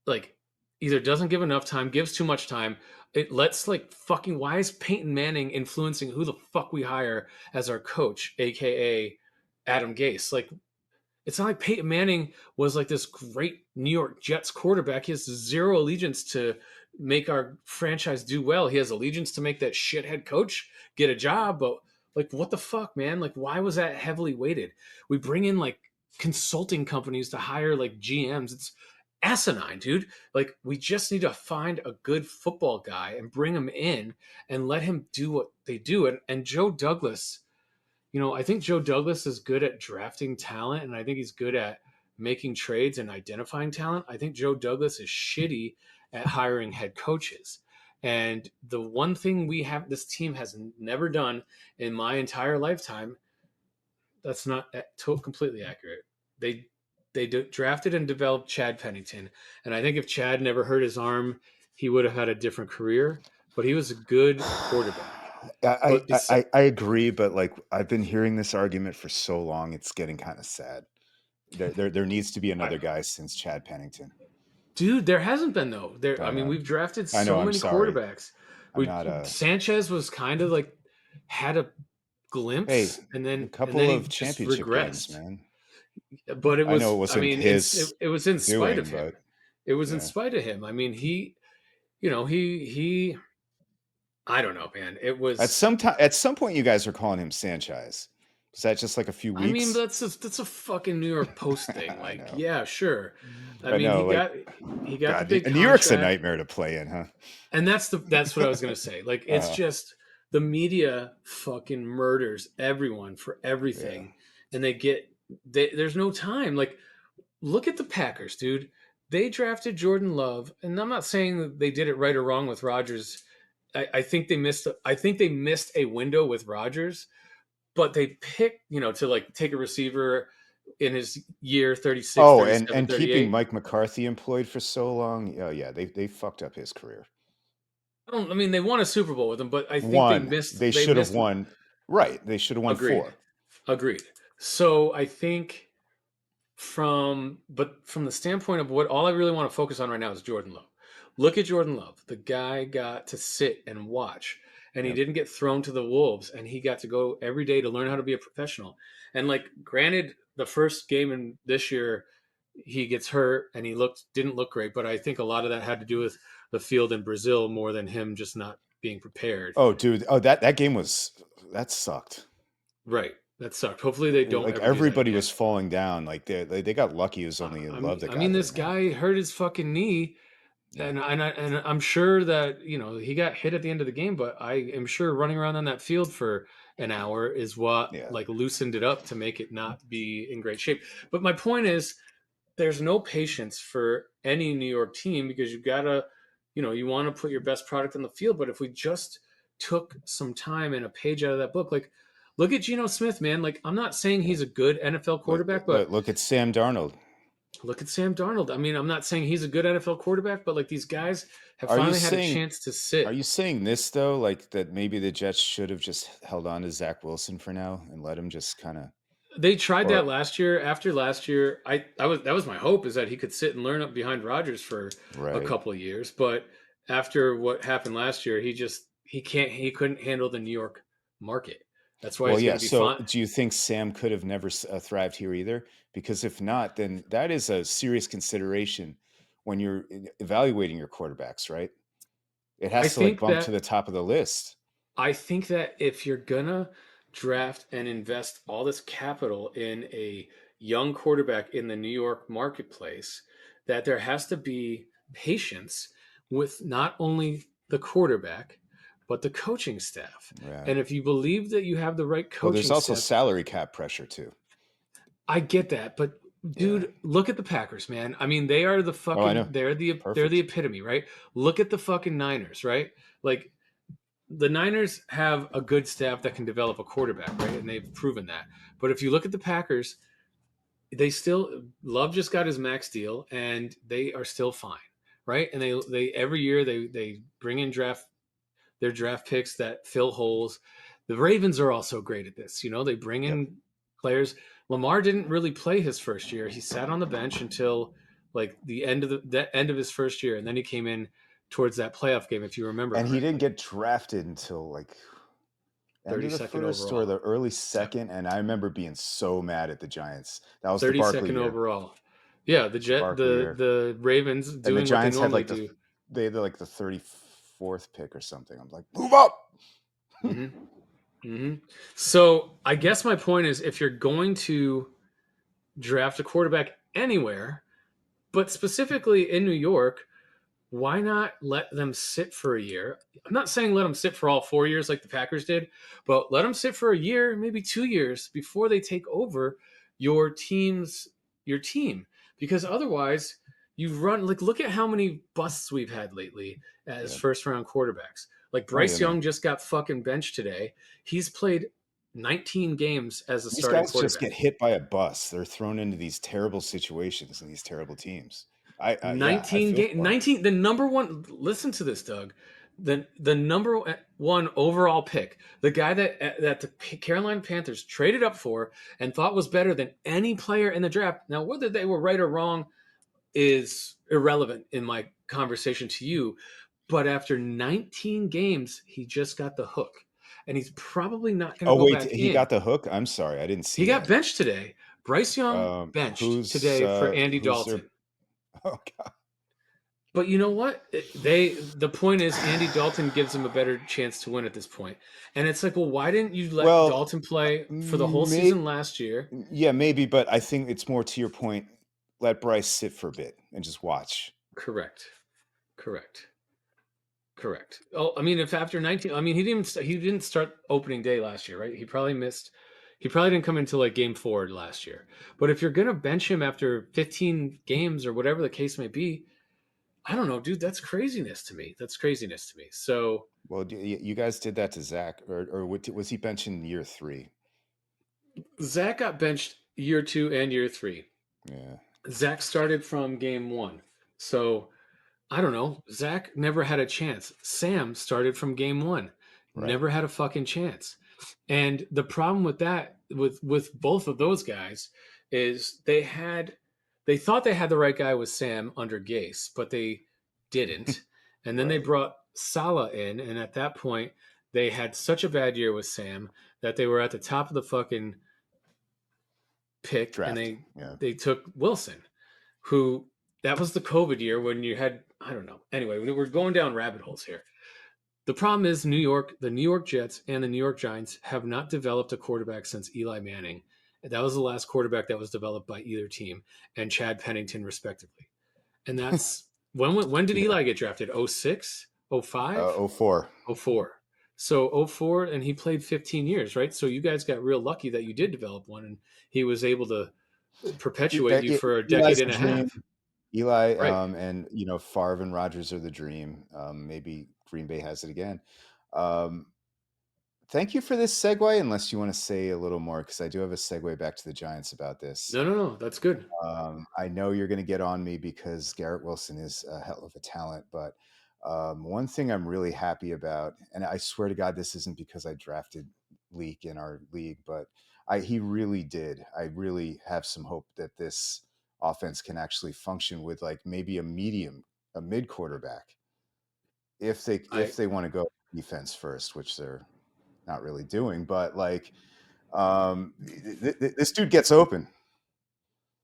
like, either doesn't give enough time, gives too much time. It lets like fucking why is Peyton Manning influencing who the fuck we hire as our coach, aka Adam Gase? Like, it's not like Peyton Manning was like this great New York Jets quarterback. He has zero allegiance to make our franchise do well. He has allegiance to make that shithead coach get a job. But like, what the fuck, man? Like, why was that heavily weighted? We bring in like consulting companies to hire like GMs. It's asinine, dude. Like, we just need to find a good football guy and bring him in and let him do what they do. And Joe Douglas, I think Joe Douglas is good at drafting talent, and I think he's good at making trades and identifying talent. I think Joe Douglas is shitty at hiring head coaches. And the one thing this team has never done in my entire lifetime, that's not completely accurate. They drafted and developed Chad Pennington, and I think if Chad never hurt his arm, he would have had a different career. But he was a good quarterback. But I agree, but like I've been hearing this argument for so long, it's getting kind of sad. There needs to be another guy since Chad Pennington. dude, there hasn't been though. I I mean, know. we've drafted I know. so I'm many sorry. quarterbacks. I'm We not Sanchez was kind of like had a Hey, glimpse, and a then couple he of just championship games, regressed. man. But it I know was, it I wasn't mean, his it was in spite doing, of him. but It was in yeah. spite of him. I mean, he. I don't know, man. It was At some point, you guys are calling him Sanchez. Is that just like a few I mean, weeks? that's a fucking New York Post thing. I Like, know. yeah, sure. I I mean, know, like, he got the God, big New York's a contract. nightmare to play in, huh? And that's what I was gonna say. Like, it's Uh, just the media fucking murders everyone for yeah. everything, and there's no time. Like, look at the Packers, dude. They drafted Jordan Love, and I'm not saying that they did it right or wrong with Rodgers. I think they missed. I think they missed a window with Rodgers, but they picked, to like take a receiver in his year 36, Oh, 37, and keeping 38. Mike McCarthy employed for so long, oh yeah, they fucked up his career. I mean, they won a Super Bowl with him, but I think they One, missed. they They should have missed. won. Right, they should have won Agreed. four. Agreed. So I think from the standpoint of what all I really want to focus on right now is Jordan Love. Look at Jordan Love. The guy got to sit and watch, and he Yep. didn't get thrown to the wolves, and he got to go every day to learn how to be a professional. And like, granted, the first game in this year, he gets hurt and he didn't look great, but I think a lot of that had to do with the field in Brazil more than him just not being prepared. Oh, dude. Oh, that game was that sucked. Right. That sucked. Hopefully they don't Like ever do that everybody again. was falling down. Like they got lucky. It was only Love that I got mean, hurt, this man. guy hurt his fucking knee, Yeah, and I'm sure that he got hit at the end of the game, but I am sure running around on that field for an hour is what yeah, like loosened it up to make it not be in great shape. But my point is, there's no patience for any New York team because you gotta, you want to put your best product on the field. But if we just took some time and a page out of that book, like look at Geno Smith, man. Like, I'm not saying yeah. he's a good NFL Look, quarterback, but look at Sam Darnold. look at Sam Darnold. I mean, I'm not saying he's a good NFL quarterback, but like these guys have Are you finally had a saying chance to are sit. you saying this though? Like that maybe the Jets should have just held on to Zach Wilson for now and let him just kind of They tried that or last year. After last year, I was that was my hope, is that he could sit and learn up behind Rodgers for a right. couple of years. But after what happened last year, he couldn't handle the New York market. That's why Well, he's going yeah. to be So, fine. do you think Sam could have never thrived here either? Because if not, then that is a serious consideration when you're evaluating your quarterbacks, right? It I has to like think bump to that the top of the list. I think that if you're gonna draft and invest all this capital in a young quarterback in the New York marketplace, that there has to be patience with not only the quarterback, but the coaching staff. Yeah. And if you believe that you have the right Well, there's coaching also staff, salary cap pressure too. I get that, but Yeah. dude, look at the Packers, man. I mean, they are the Oh, I fucking know. they're the Perfect. epitome, right? Look at the fucking Niners, right? Like, the Niners have a good staff that can develop a quarterback, right? And they've proven that. But if you look at the Packers, they still Love just got his max deal, and they are still fine, right? And they every year they bring in their draft picks that fill holes. The Ravens are also great at this. They bring Yep. in players. Lamar didn't really play his first year. He sat on the bench until like the end of his first year, and then he came in towards that playoff game, if you remember And he didn't correctly. get drafted until like end of the 32nd first or overall. the early Yep. second. And I remember being so mad at the Giants. That was the Barkley 32nd year. overall. Yeah, It was the Barkley year. the Ravens And the doing what they Giants had normally like do. the 34th pick or something. I'm like, move up. Hmm. Hmm. So I guess my point is, if you're going to draft a quarterback anywhere, but specifically in New York, why not let them sit for a year? I'm not saying let them sit for all 4 years like the Packers did, but let them sit for a year, maybe 2 years before they take over your team's your team. Because otherwise, you've run like, look at how many busts we've had lately as Yeah. first round quarterbacks. Like, Oh yeah, Bryce man. Young just got fucking benched today. He's played 19 games as a These starting guys just get quarterback. hit by a bus. They're thrown into these terrible situations and these terrible teams. Yeah, I 19 feel game for them. 19 the number one, listen to this, Doug. The number one overall pick, the guy that the Carolina Panthers traded up for and thought was better than any player in the draft. Now, whether they were right or wrong is irrelevant in my conversation to you, but after 19 games, he just got the hook, and he's probably not going to Oh go wait, back he in. got the hook. I'm sorry, I didn't He see got that. benched today. Bryce Young benched today for Andy Who's their? Dalton. Oh God. But you know what? The point is Andy Dalton gives him a better chance to win at this point. And it's like, well, why didn't you let Well, Dalton play for the whole may season last year? yeah, maybe, but I think it's more to your point. Let Bryce sit for a bit and just watch. Correct. Correct. Correct. Oh, I mean, if after 19, I mean, he didn't start opening day last year, right? He probably missed. He probably didn't come into like game 4 last year. But if you're gonna bench him after 15 games or whatever the case may be, I don't know, dude. That's craziness to me. That's craziness to me. So Well, you guys did that to Zach, or was he benching year 3? Zach got benched year 2 and year 3. Yeah, Zach started from game 1. So I don't know. Zach never had a chance. Sam started from game 1, right. never had a fucking chance. And the problem with that, with both of those guys, is they thought they had the right guy with Sam under Gase, but they didn't. And then they Right. brought Salah in, and at that point, they had such a bad year with Sam that they were at the top of the fucking pick, and Draft. Yeah. they took Wilson, who that was the COVID year when you had I don't know. Anyway, we're going down rabbit holes here. The problem is the New York Jets and the New York Giants have not developed a quarterback since Eli Manning. That was the last quarterback that was developed by either team and Chad Pennington respectively. And that's when did Yeah. Eli get drafted? 06, 05, 04. 04. So 04 and he played 15 years, right? So you guys got real lucky that you did develop one and he was able to perpetuate you for a decade Eli's and the a dream. half. Eli, Right. and Favre and Rodgers are the dream. Maybe Green Bay has it again. Um, Thank you for this segue. Unless you want to say a little more, because I do have a segue back to the Giants about this. No, no, no. That's good. I know you're going to get on me because Garrett Wilson is a hell of a talent, but one thing I'm really happy about, and I swear to God, this isn't because I drafted Leak in our league, but he really did. I really have some hope that this offense can actually function with like maybe a mid quarterback I if they want to go defense first, which they're not really doing. But like this dude gets open.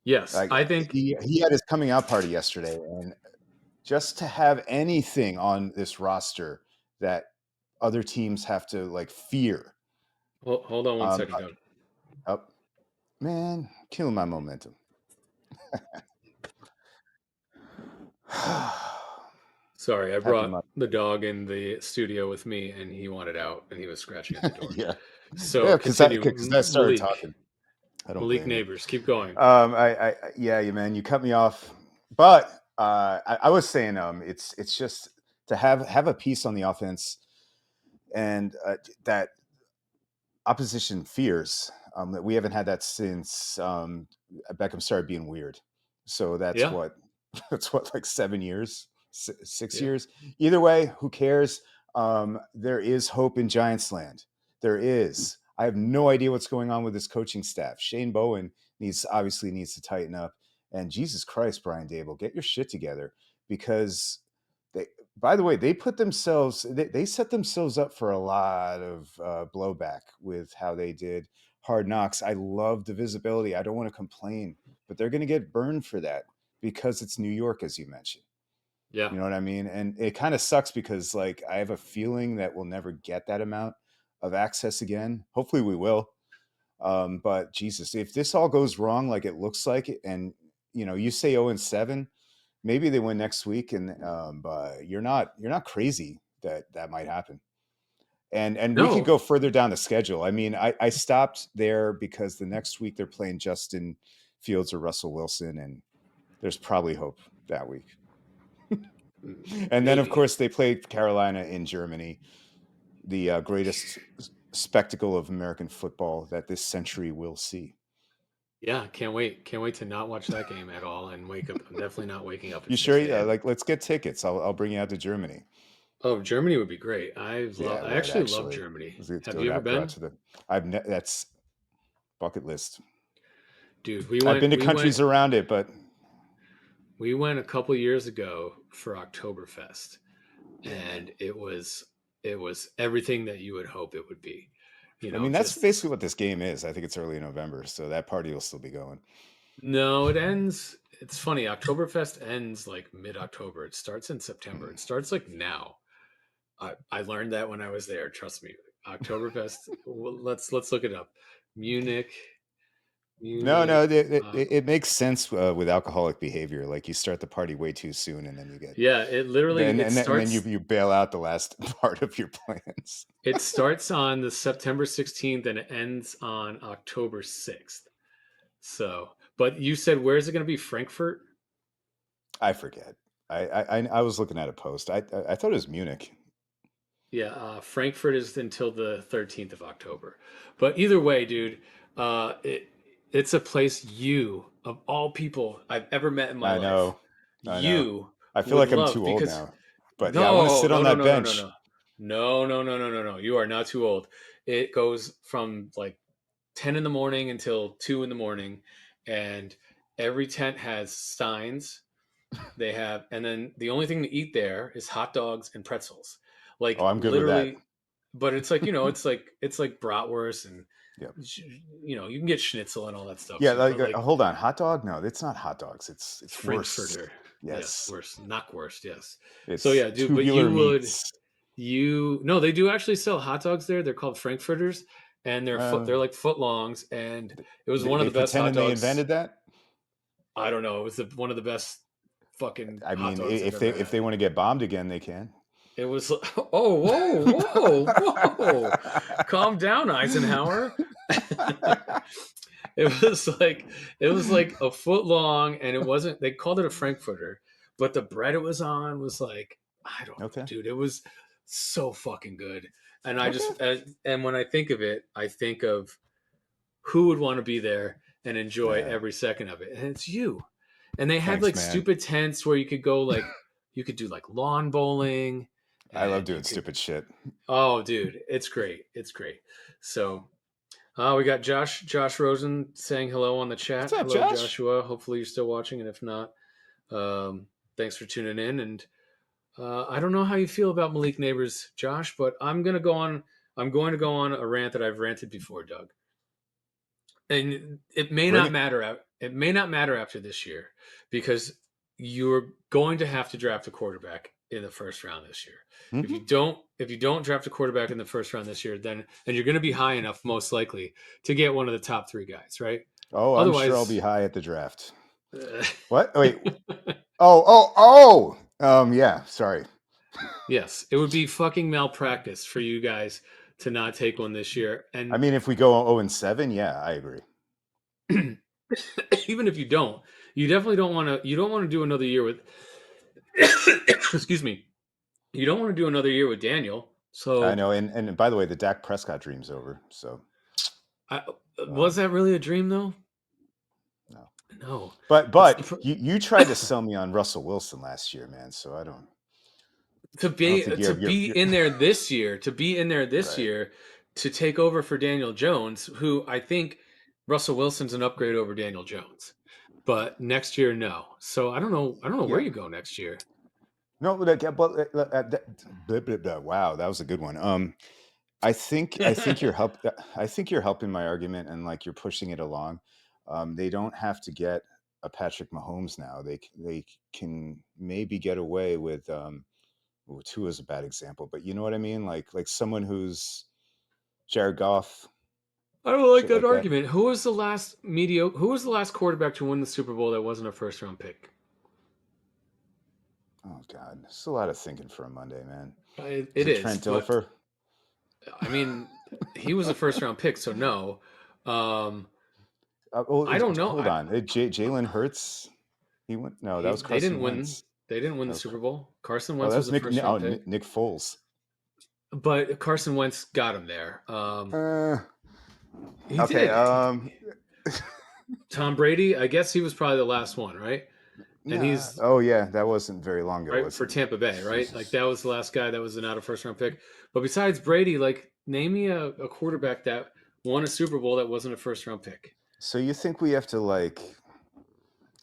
yes, Like I think he had his coming out party yesterday, and just to have anything on this roster that other teams have to like fear. hold on one Um, second, Doug. oh, man, killing my momentum. Sorry, I Happy brought month. the dog in the studio with me and he wanted out and he was scratching at the door. Yeah, So yeah, continue. because I started Malik. talking. I don't Malik blame you. Neighbors, keep going. Yeah, you man, you cut me off. But I was saying, it's just to have a piece on the offense and that opposition fears. That we haven't had that since Beckham started being weird. So that's Yeah. what that's what like 7 years, six Yeah. years. Either way, who cares? There is hope in Giants land. There is. I have no idea what's going on with this coaching staff. Shane Bowen obviously needs to tighten up. And Jesus Christ, Brian Dable, get your shit together because they. By the way, they set themselves up for a lot of blowback with how they did Hard Knocks. I love the visibility. I don't want to complain, but they're going to get burned for that because it's New York, as you mentioned. Yeah. You know what I mean? And it kind of sucks because like I have a feeling that we'll never get that amount of access again. Hopefully we will. But Jesus, if this all goes wrong like it looks like it, and you say 0-7, maybe they win next week, and but you're not crazy that might happen. And we could No. go further down the schedule. I mean, I stopped there because the next week they're playing Justin Fields or Russell Wilson, and there's probably hope that week. And then, of Maybe. course, they play Carolina in Germany, the greatest spectacle of American football that this century will see. Yeah, can't wait. Can't wait to not watch that game at all and wake up. I'm definitely not waking up at You sure? 6 a.m. Like, let's get tickets. I'll bring you out to Germany. Oh, Germany would be great. Yeah, it I would actually love actually. Germany. Let's Have go you ever out, go out been? to the. That's bucket list. Dude, I've been to countries around it, but we went a couple years ago for Oktoberfest yeah, man. and it was everything that you would hope it would be. You I know, mean, that's just this. basically what this game is. I think it's early November, so that party will still be going. No, it ends. it's funny. Oktoberfest ends like mid-October. It starts in September. Hmm. It starts like now. I learned that when I was there. Trust me. Oktoberfest. Let's look it up. Munich, No, no, Munich. it makes sense with alcoholic behavior. Like you start the party way too soon, and then you get Yeah, it literally and then you bail out the last part of your plans. it starts on the September 16th and it ends on October 6th. So, but you said where's it going to be? Frankfurt? I forget. I was looking at a post. I thought it was Munich. Yeah, Frankfurt is until the 13th of October. But either way, dude, it's a place you, of all people I've ever met in my I life, know, I know. you I feel would like I'm love too old because now, but yeah, I want to no, sit on no, no, that no, no, no, bench. no. No, no, no, no, no, no. You are not too old. It goes from like 10 in the morning until 2 in the morning, and every tent has signs. They have, and then the only thing to eat there is hot dogs and pretzels. Oh, Like I'm good with that. literally, but it's like, it's like bratwurst and Yep. you can get schnitzel and all that stuff Yeah, too. like But like hold on, hot dog? No, it's not hot dogs. It's worse. Frankfurter, yes, Yes, worse, not worst, yes. So it's yeah, dude, but tubular you would meats. you no, they do actually sell hot dogs there. They're called Frankfurters, and Uh, they're like foot longs, and it was one of they the best hot pretending they dogs. invented that. I don't know. It was one of the best fucking I hot mean, dogs I've if ever they had. want to get bombed again, they can. It was oh whoa whoa, calm down, Eisenhower. it was like it was like a foot long, and it wasn't. They called it a Frankfurter, but the bread it was on was like I don't know, Okay. dude. It was so fucking good, and I Okay. just and when I think of it, I think of who would want to be there and enjoy Yeah. every second of it, and it's you. And they had Thanks, like man. stupid tents where you could go like you could do like lawn bowling, I love and you doing could stupid shit. oh dude, it's great, it's great. So we got Josh Rosen saying hello on the What's chat. up, Hello, Josh? Joshua. Hopefully you're still watching, and if not, thanks for tuning in. And I don't know how you feel about Malik Neighbors, Josh, but I'm gonna go on. I'm going to go on a rant that I've ranted before, Doug. And it may Bring not it. matter. It may not matter after this year because you're going to have to draft a quarterback in the first round this year. Hmm. If you don't draft a quarterback in the first round this year, then and you're going to be high enough, most likely, to get one of the top three guys, right? Oh, I'm sure I'll be Otherwise, high at the draft. uh, What? Wait. Oh, oh, oh. Yeah. Sorry. yes, it would be fucking malpractice for you guys to not take one this year. I And mean, if we go 0-7, yeah, I agree. even if you don't, you definitely don't want to. You don't want to do another year with. Excuse me. You don't want to do another year with Daniel. I So, know. And by the way, the Dak Prescott dream's over. So I, was um, that really a dream though? no. No, it's But you tried to sell me on Russell Wilson last year, man. So I don't think to be you're in there this year, right. to take over for Daniel Jones, who I think Russell Wilson's an upgrade over Daniel Jones. But next year, no. So I don't know. I don't know where Yeah. you go next year. No, but blah, blah, blah. Wow, that was a good one. I think I think you're helping my argument and like you're pushing it along. They don't have to get a Patrick Mahomes now. They can maybe get away with well, two is a bad example, but you know what I mean? Like someone who's Jared Goff, I don't like shit that like that. argument. Who was the last mediocre? Who was the last quarterback to win the Super Bowl that wasn't a first round pick? Oh God, it's a lot of thinking for a Monday, man. Is It it is, Trent but Dilfer? I mean, he was a first round pick, so no. Um, I don't know. Hold on. Jalen Hurts. He went. No, that was They Carson didn't win. Wentz. They didn't win That the was. Super Bowl. Carson Oh, Wentz was that's a first round pick, Nick Foles. but Carson Wentz got him there. Uh, He okay. did. Tom Brady, I guess he was probably the last one, right? And Nah. he's Oh yeah, that wasn't very long ago, right was for it? Tampa Bay, right? Like Jesus. that was the last guy that was not a first round pick. But besides Brady, like name me a quarterback that won a Super Bowl that wasn't a first round pick. So you think we have to like?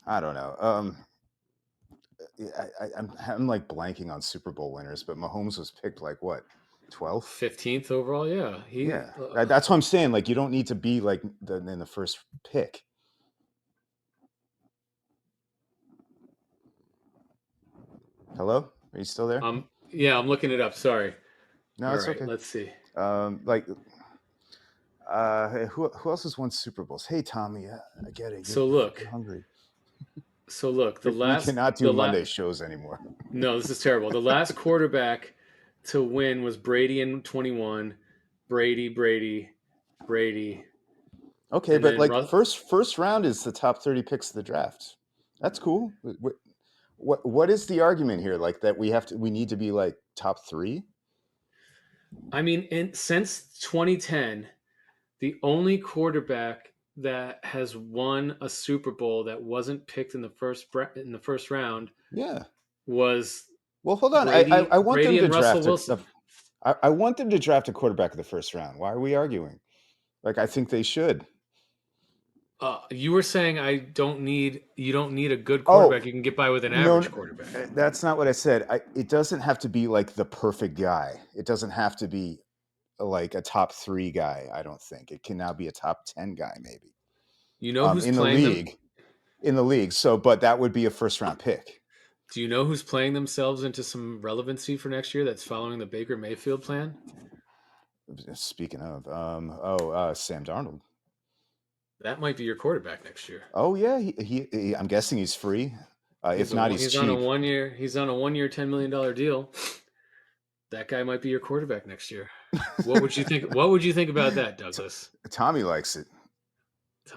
I don't know. I'm like blanking on Super Bowl winners, but Mahomes was picked like what, 12th? 15th overall, yeah. He Yeah, that's what I'm saying. Like you don't need to be like in the first pick. Hello? Are you still there? Yeah, I'm looking it up. Sorry. No, All it's right, okay. let's see. Like, hey, who else has won Super Bowls? Hey, Tommy, I get it. So You're look, freaking hungry. so look, the We last cannot the do la Monday shows anymore. no, this is terrible. The last quarterback to win was Brady in 21. Brady, Brady, Okay, and but then like first round is the top 30 picks of the draft. That's cool. What is the argument here? Like that we need to be like top three? I mean, since 2010, the only quarterback that has won a Super Bowl that wasn't picked in the first round Yeah. was Well, hold on. Brady, I want them Brady to and Russell draft Wilson. I want them to draft a quarterback in the first round. Why are we arguing? Like I think they should. You were saying you don't need a good Oh, quarterback. You can get by with an no, average quarterback. that's not what I said. It doesn't have to be like the perfect guy. It doesn't have to be like a top three guy. I don't think it can now be a top 10 guy, maybe You know who's in the playing them? league. In the league. So, but that would be a first round pick. Do you know who's playing themselves into some relevancy for next year that's following the Baker Mayfield plan? Speaking of, Sam Darnold. That might be your quarterback next year. Oh yeah, I'm guessing he's free. If not, he's cheap. He's on a 1 year $10 million deal. That guy might be your quarterback next year. What would you think? What would you think about that, Douglas? Tommy likes it.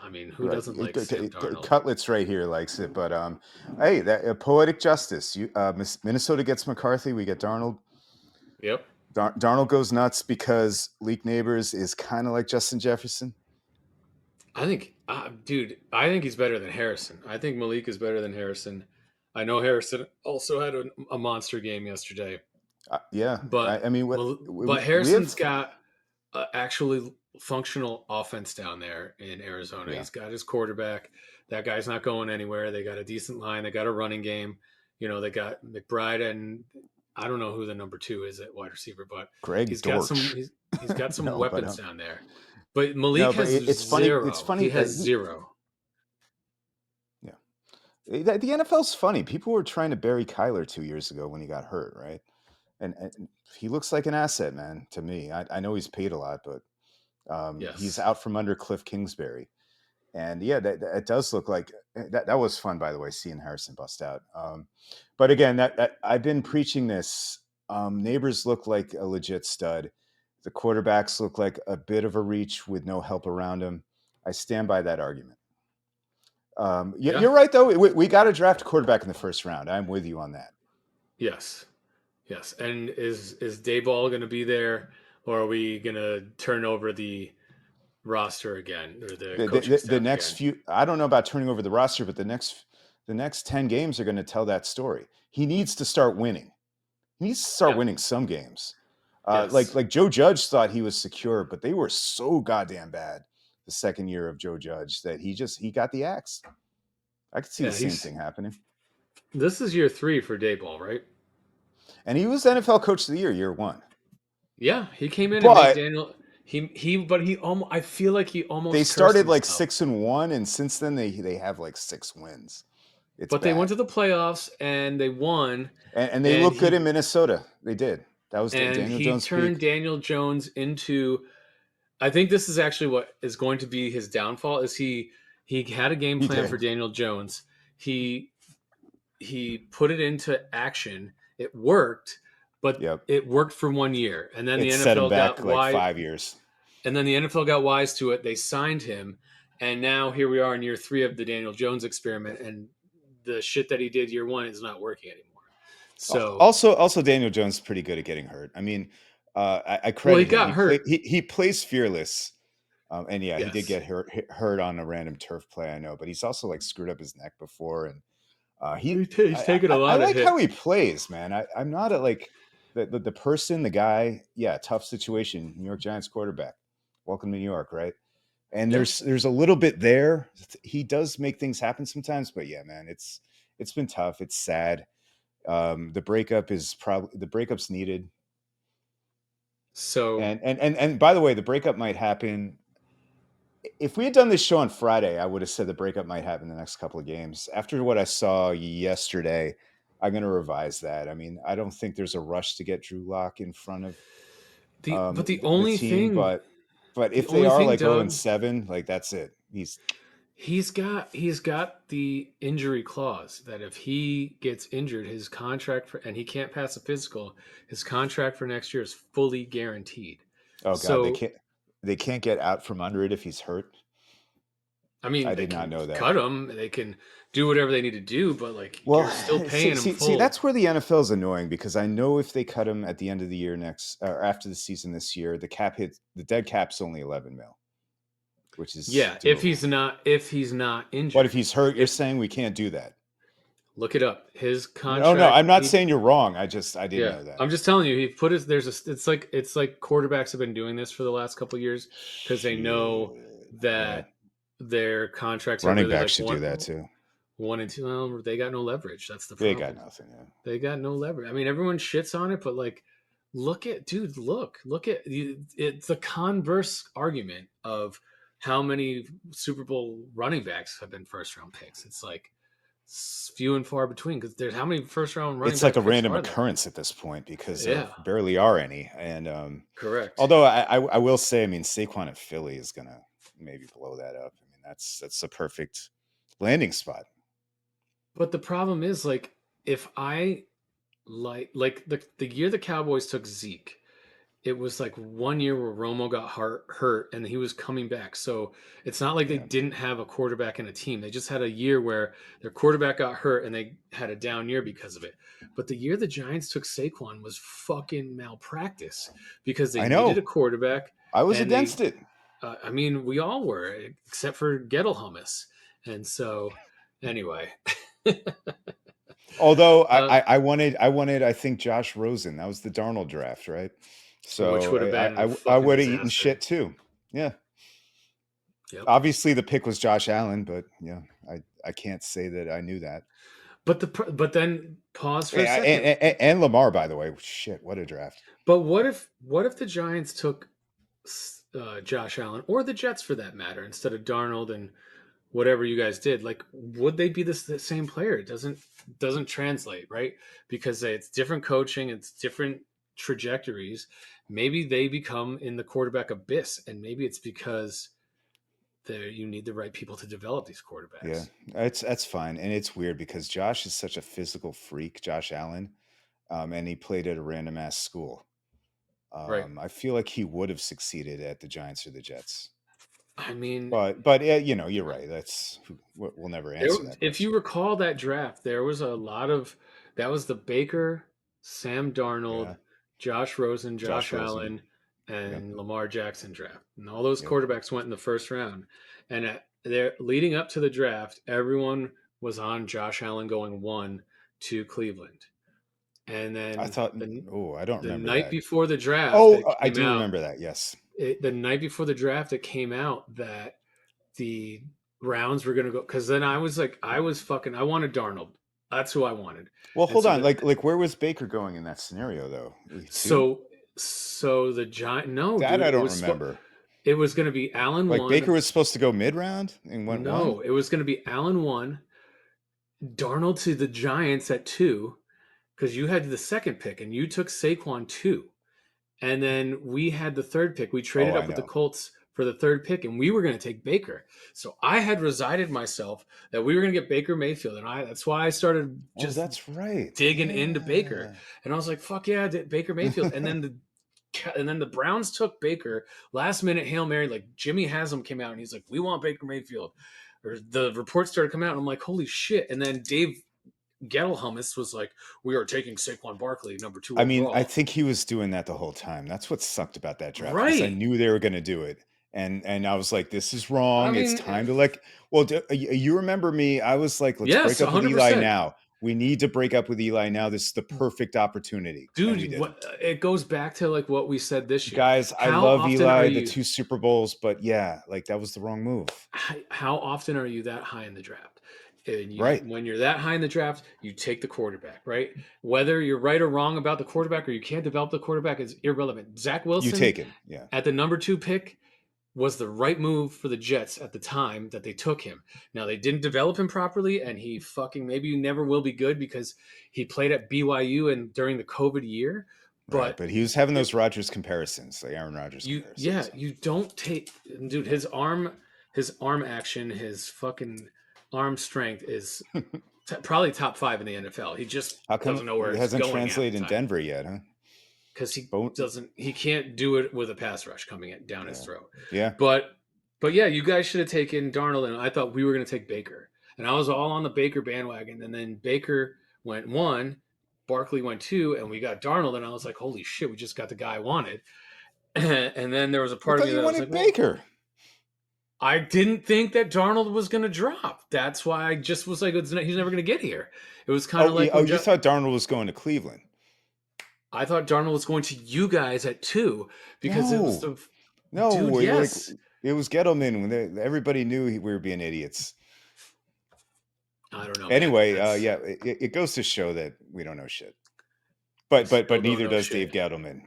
I mean, who Right, doesn't like Sam Darnold? Cutlets right here likes it, but hey, that poetic justice. Minnesota gets McCarthy, we get Darnold. Yep. Darnold goes nuts because Leak Neighbors is kind of like Justin Jefferson. Dude, I think he's better than Harrison. I think Malik is better than Harrison. I know Harrison also had a monster game yesterday, Yeah, but I mean, but we have, Harrison's got actually functional offense down there in Arizona. yeah, He's got his quarterback. That guy's not going anywhere. They got a decent line. They got a running game. You know, they got McBride and I don't know who the number two is at wide receiver, but Greg Dortch. he's got some No, but weapons down there. But Malik no, but has it's funny. It's zero. He funny. has zero. Yeah, the NFL's funny. People were trying to bury Kyler 2 years ago when he got hurt, right? And he looks like an asset, man. To me, I know he's paid a lot, but he's Yes. out from under Cliff Kingsbury, and yeah, that does look like that was fun, by the way, seeing Harrison bust out. But again, that I've been preaching this. Neighbors look like a legit stud. The quarterbacks look like a bit of a reach with no help around him. I stand by that argument. Yeah. You're right, though. We got to draft a quarterback in the first round. I'm with you on that. Yes. Yes. And is Dayball going to be there, or are we going to turn over the roster again or the coaching The staff next again? few, I don't know about turning over the roster, but the next 10 games are going to tell that story. He needs to start winning. He needs to start Yep. winning some games. Like Yes. Joe Judge thought he was secure, but they were so goddamn bad the second year of Joe Judge that he got the axe. I could see the Yeah. same thing happening. This is year three for Dayball, right? And he was NFL Coach of the Year 1. Yeah. He came in and made But but he almost, I feel like he they almost cursed started like himself. 6-1, and since then they have like 6 wins. It's But they went bad. to the playoffs and they won, And they and look good in Minnesota. They did. That was Daniel he Jones' turned peak. Daniel Jones into. I think this is actually what is going to be his downfall. Is he had a game He plan for did. Daniel Jones. He he put it into action. It worked, but Yep. it worked for 1 year, and then the It set him NFL got back like wise. 5 years. And then the NFL got wise to it. They signed him, and now here we are in year three of the Daniel Jones experiment, and the shit that he did year one is not working anymore. So, Also, Daniel Jones is pretty good at getting hurt. I mean, I well, he credit him. got hurt. He plays fearless, and yeah, he did Yes, get hurt on a random turf play. I know, but he's also like screwed up his neck before, and he's taken a I lot of like how he hits. plays, man. I'm not a like the person, the guy. Yeah, tough situation. New York Giants quarterback. Welcome to New York, right? And Yeah. there's a little bit there. He does make things happen sometimes, but yeah, man, it's been tough. It's sad. The breakup's needed. So And by the way, the breakup might happen. If we had done this show on Friday, I would have said the breakup might happen in the next couple of games. After what I saw yesterday, I'm going to revise that. I mean, I don't think there's a rush to get Drew Lock in front of But the team, but the if they only are thing, like 0 Doug, and 7, like that's it. he's got the injury clause that if he gets injured, his contract and he can't pass a physical, his contract for next year is fully guaranteed. Oh god, So they can't get out from under it if he's hurt. I mean, I they did not can know that. cut him, they can do whatever they need to do, but like Well, you're still see, paying him see, full. that's where the NFL is annoying because I know if they cut him at the end of the year next or after the season this year, the dead cap's only 11 mil, which is Yeah, doable. if he's not But if injured, he's hurt, you're if saying we can't do that. look it up, his No, no, contract. I'm not He saying you're wrong. I didn't Yeah, know that. I'm just telling you. He put his there's a it's like quarterbacks have been doing this for the last couple of years because they know Shit. Yeah. that their contracts are Running really backs like should do that too. one and two. Well, they got no leverage. That's the They got problem. nothing. Yeah. They got no leverage. I mean, everyone shits on it, but like, look at dude. Look at it's the converse argument of how many Super Bowl running backs have been first round picks. It's like few and far between because there's how many first round running It's like back a picks random are there? occurrence at this point because there Yeah, barely are any. And correct. although I will say, I mean, Saquon at Philly is gonna maybe blow that up. I mean, that's a perfect landing spot. But the problem is like if I like the year the Cowboys took Zeke, it was like 1 year where Romo got hurt and he was coming back. So it's not like they Yeah, didn't have a quarterback in a team. They just had a year where their quarterback got hurt and they had a down year because of it. But the year the Giants took Saquon was fucking malpractice because they I needed a know. quarterback I was and they against it. I mean we all were except for Gettle Hummus. And so anyway, Although uh, I wanted I think Josh Rosen. That was the Darnold draft, right? which So would have been a I fucking would have eaten disaster. shit too. Yeah. Yep. Obviously the pick was Josh Allen, but yeah, I can't say that I knew that. But then pause for a Yeah, second. and Lamar, by the way. Shit, what a draft. But what if the Giants took Josh Allen or the Jets for that matter instead of Darnold and whatever you guys did? Like, would they be the same player? It doesn't translate, right? Because it's different coaching, it's different trajectories. Maybe they become in the quarterback abyss, and maybe it's because there you need the right people to develop these Yeah, quarterbacks. that's fine. And it's weird because Josh is such a physical freak, Josh Allen, and he played at a random ass school. Right. I feel like he would have succeeded at the Giants or the Jets. I mean, But you know, you're right. We'll never There, answer that if you question. recall that draft, there was a lot of that was the Baker, Sam Yeah, Darnold, Josh Rosen, Josh Josh Rosen. Allen, Yep, and Lamar Jackson draft. And all those yep. quarterbacks went in the first round. And there, leading up to the draft, everyone was on Josh Allen going one to Cleveland. And I then thought. Oh, I don't the remember night that. before the draft, Oh, it I came do out. remember that. Yes. The night before the draft, it came out that the Browns were going to go because then I was like, I wanted Darnold. That's who I wanted, Well, and hold so on. Like where was Baker going in that scenario though? Two? so so the giant. No, That dude, I don't remember. it was going to be Allen Like Baker one. was supposed to go mid round and went one. No, it was going to be Allen one, Darnold to the Giants at two because you had the second pick and you took Saquon two. And then we had the third pick. We Oh, traded I up with the know. Colts for the third pick, and we were going to take Baker. So I had resided myself that we were going to get Baker Mayfield, and that's why I started Oh, just that's right. digging into Baker. Yeah. And I was like, "Fuck yeah, Baker Mayfield!" And then the Browns took Baker last minute Hail Mary. Like Jimmy Haslam came out and he's like, "We want Baker Mayfield." Or the reports started coming out, and I'm like, "Holy shit!" And then Dave Gettle Hummus was like, "We are taking Saquon Barkley, number two I mean, I overall." think he was doing that the whole time. That's what sucked about that draft because I Right. knew they were going to do it. And I was like, this is I wrong. It's mean, time to like, well, you remember me? I was like, let's break yes, up with 100%. Eli now. We need to break up with Eli now. This is the perfect opportunity. And we Dude, didn't. it goes back to like what we said this year. Guys, I How love often are Eli, the you two Super Bowls, but yeah, like that was the wrong move. how often are you that high in the draft? And Right. when you're that high in the draft, you take the quarterback, right? Whether you're right or wrong about the quarterback or you can't develop the quarterback is irrelevant. Zach You Wilson take him. Yeah. at the number two pick, was the right move for the Jets at the time that they took him. Now they didn't develop him properly, and he fucking maybe never will be good because he played at BYU and during the COVID year. Right, But but he was having it, those Rodgers comparisons, like Aaron Rodgers yeah, comparisons. you don't take, dude. His arm action, his fucking arm strength is probably top five in the NFL. He just How come doesn't know where it it's hasn't going half the translated in time Denver yet, huh? because he Bone, doesn't he can't do it with a pass rush coming down his yeah, throat. yeah. But yeah, you guys should have taken Darnold, and I thought we were going to take Baker, and I was all on the Baker bandwagon, and then Baker went one, Barkley went two, and we got Darnold, and I was like, holy shit, we just got the guy I wanted. And then there was a I part of thought me you that was like, wanted well, Baker. I didn't think that Darnold was going to drop. That's why I just was like, he's never going to get here. It was kind of Oh, like oh, when you thought Darnold was going to Cleveland? I thought Darnold was going to you guys at two because it was No, the no. dude. Like Yes, it was Gettleman when everybody knew we were being idiots. I don't know, man. Anyway, That's yeah, it goes to show that we don't know shit. we But still don't neither know does shit. Dave Gettleman.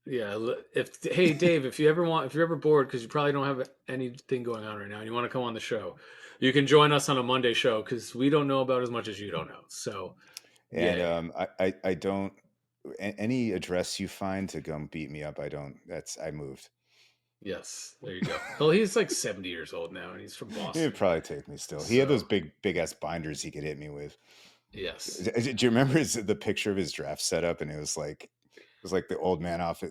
Yeah. If hey Dave, if you're ever bored because you probably don't have anything going on right now and you want to come on the show, you can join us on a Monday show because we don't know about as much as you don't know. So And yay. I don't any address you find to come beat me up. I don't. That's I moved. Yes, there you go. Well, he's like 70 years old now and he's from It'd Boston. probably take me still. He had those So big ass binders he could hit me with. yes. Do you remember the picture of his draft setup? And it was like the old man off.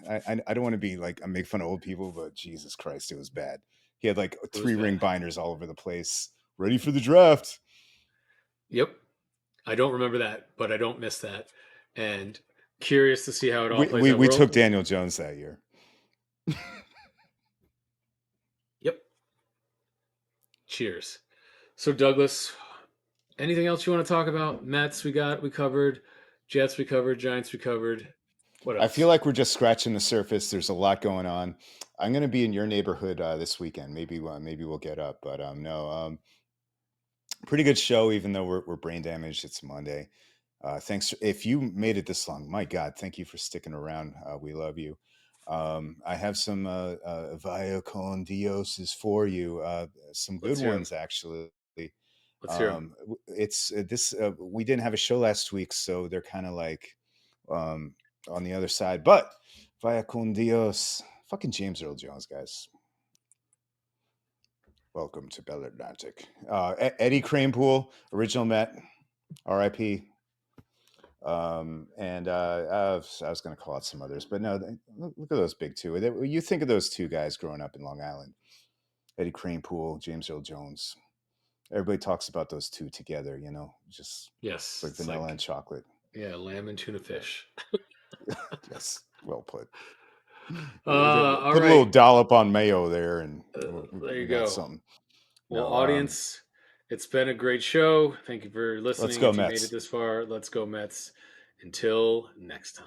I don't want to be like I make fun of old people, but Jesus Christ, it was bad. He had like It was three ring bad. binders all over the place, ready for the draft. Yep. I don't remember that, but I don't miss that. And curious to see how it all plays out. We took Daniel Jones that year. Yep. Cheers. So Douglas, anything else you want to talk about? Mets we covered, Jets we covered, Giants we covered. What I feel else? like we're just scratching the surface. There's a lot going on. I'm going to be in your neighborhood this weekend. Maybe we'll get up, but no. Pretty good show, even though we're brain damaged. It's Monday. Thanks if you made it this long. My God, thank you for sticking around. We love you. I have some Vaya con Dioses for you. Some good Let's hear him. ones actually. Let's hear him. It's this. We didn't have a show last week, so they're kind of like um, on the other side. But Vaya con Dios, fucking James Earl Jones, guys. Welcome to Bell Atlantic. Eddie Kranepool, original Met, R.I.P. And I was going to call out some others, but no, look at those big two. You think of those two guys growing up in Long Island, Eddie Kranepool, James Earl Jones. Everybody talks about those two together, just it's Yes, like it's vanilla like and chocolate. yeah, lamb and tuna Yeah. fish. Yes, well put. All Put a little right. dollop on mayo there, and There we you got go. something. Well, No, audience, it's been a great show. Thank you for let's listening. go If you made it Mets. this far, let's go Mets. Until next time.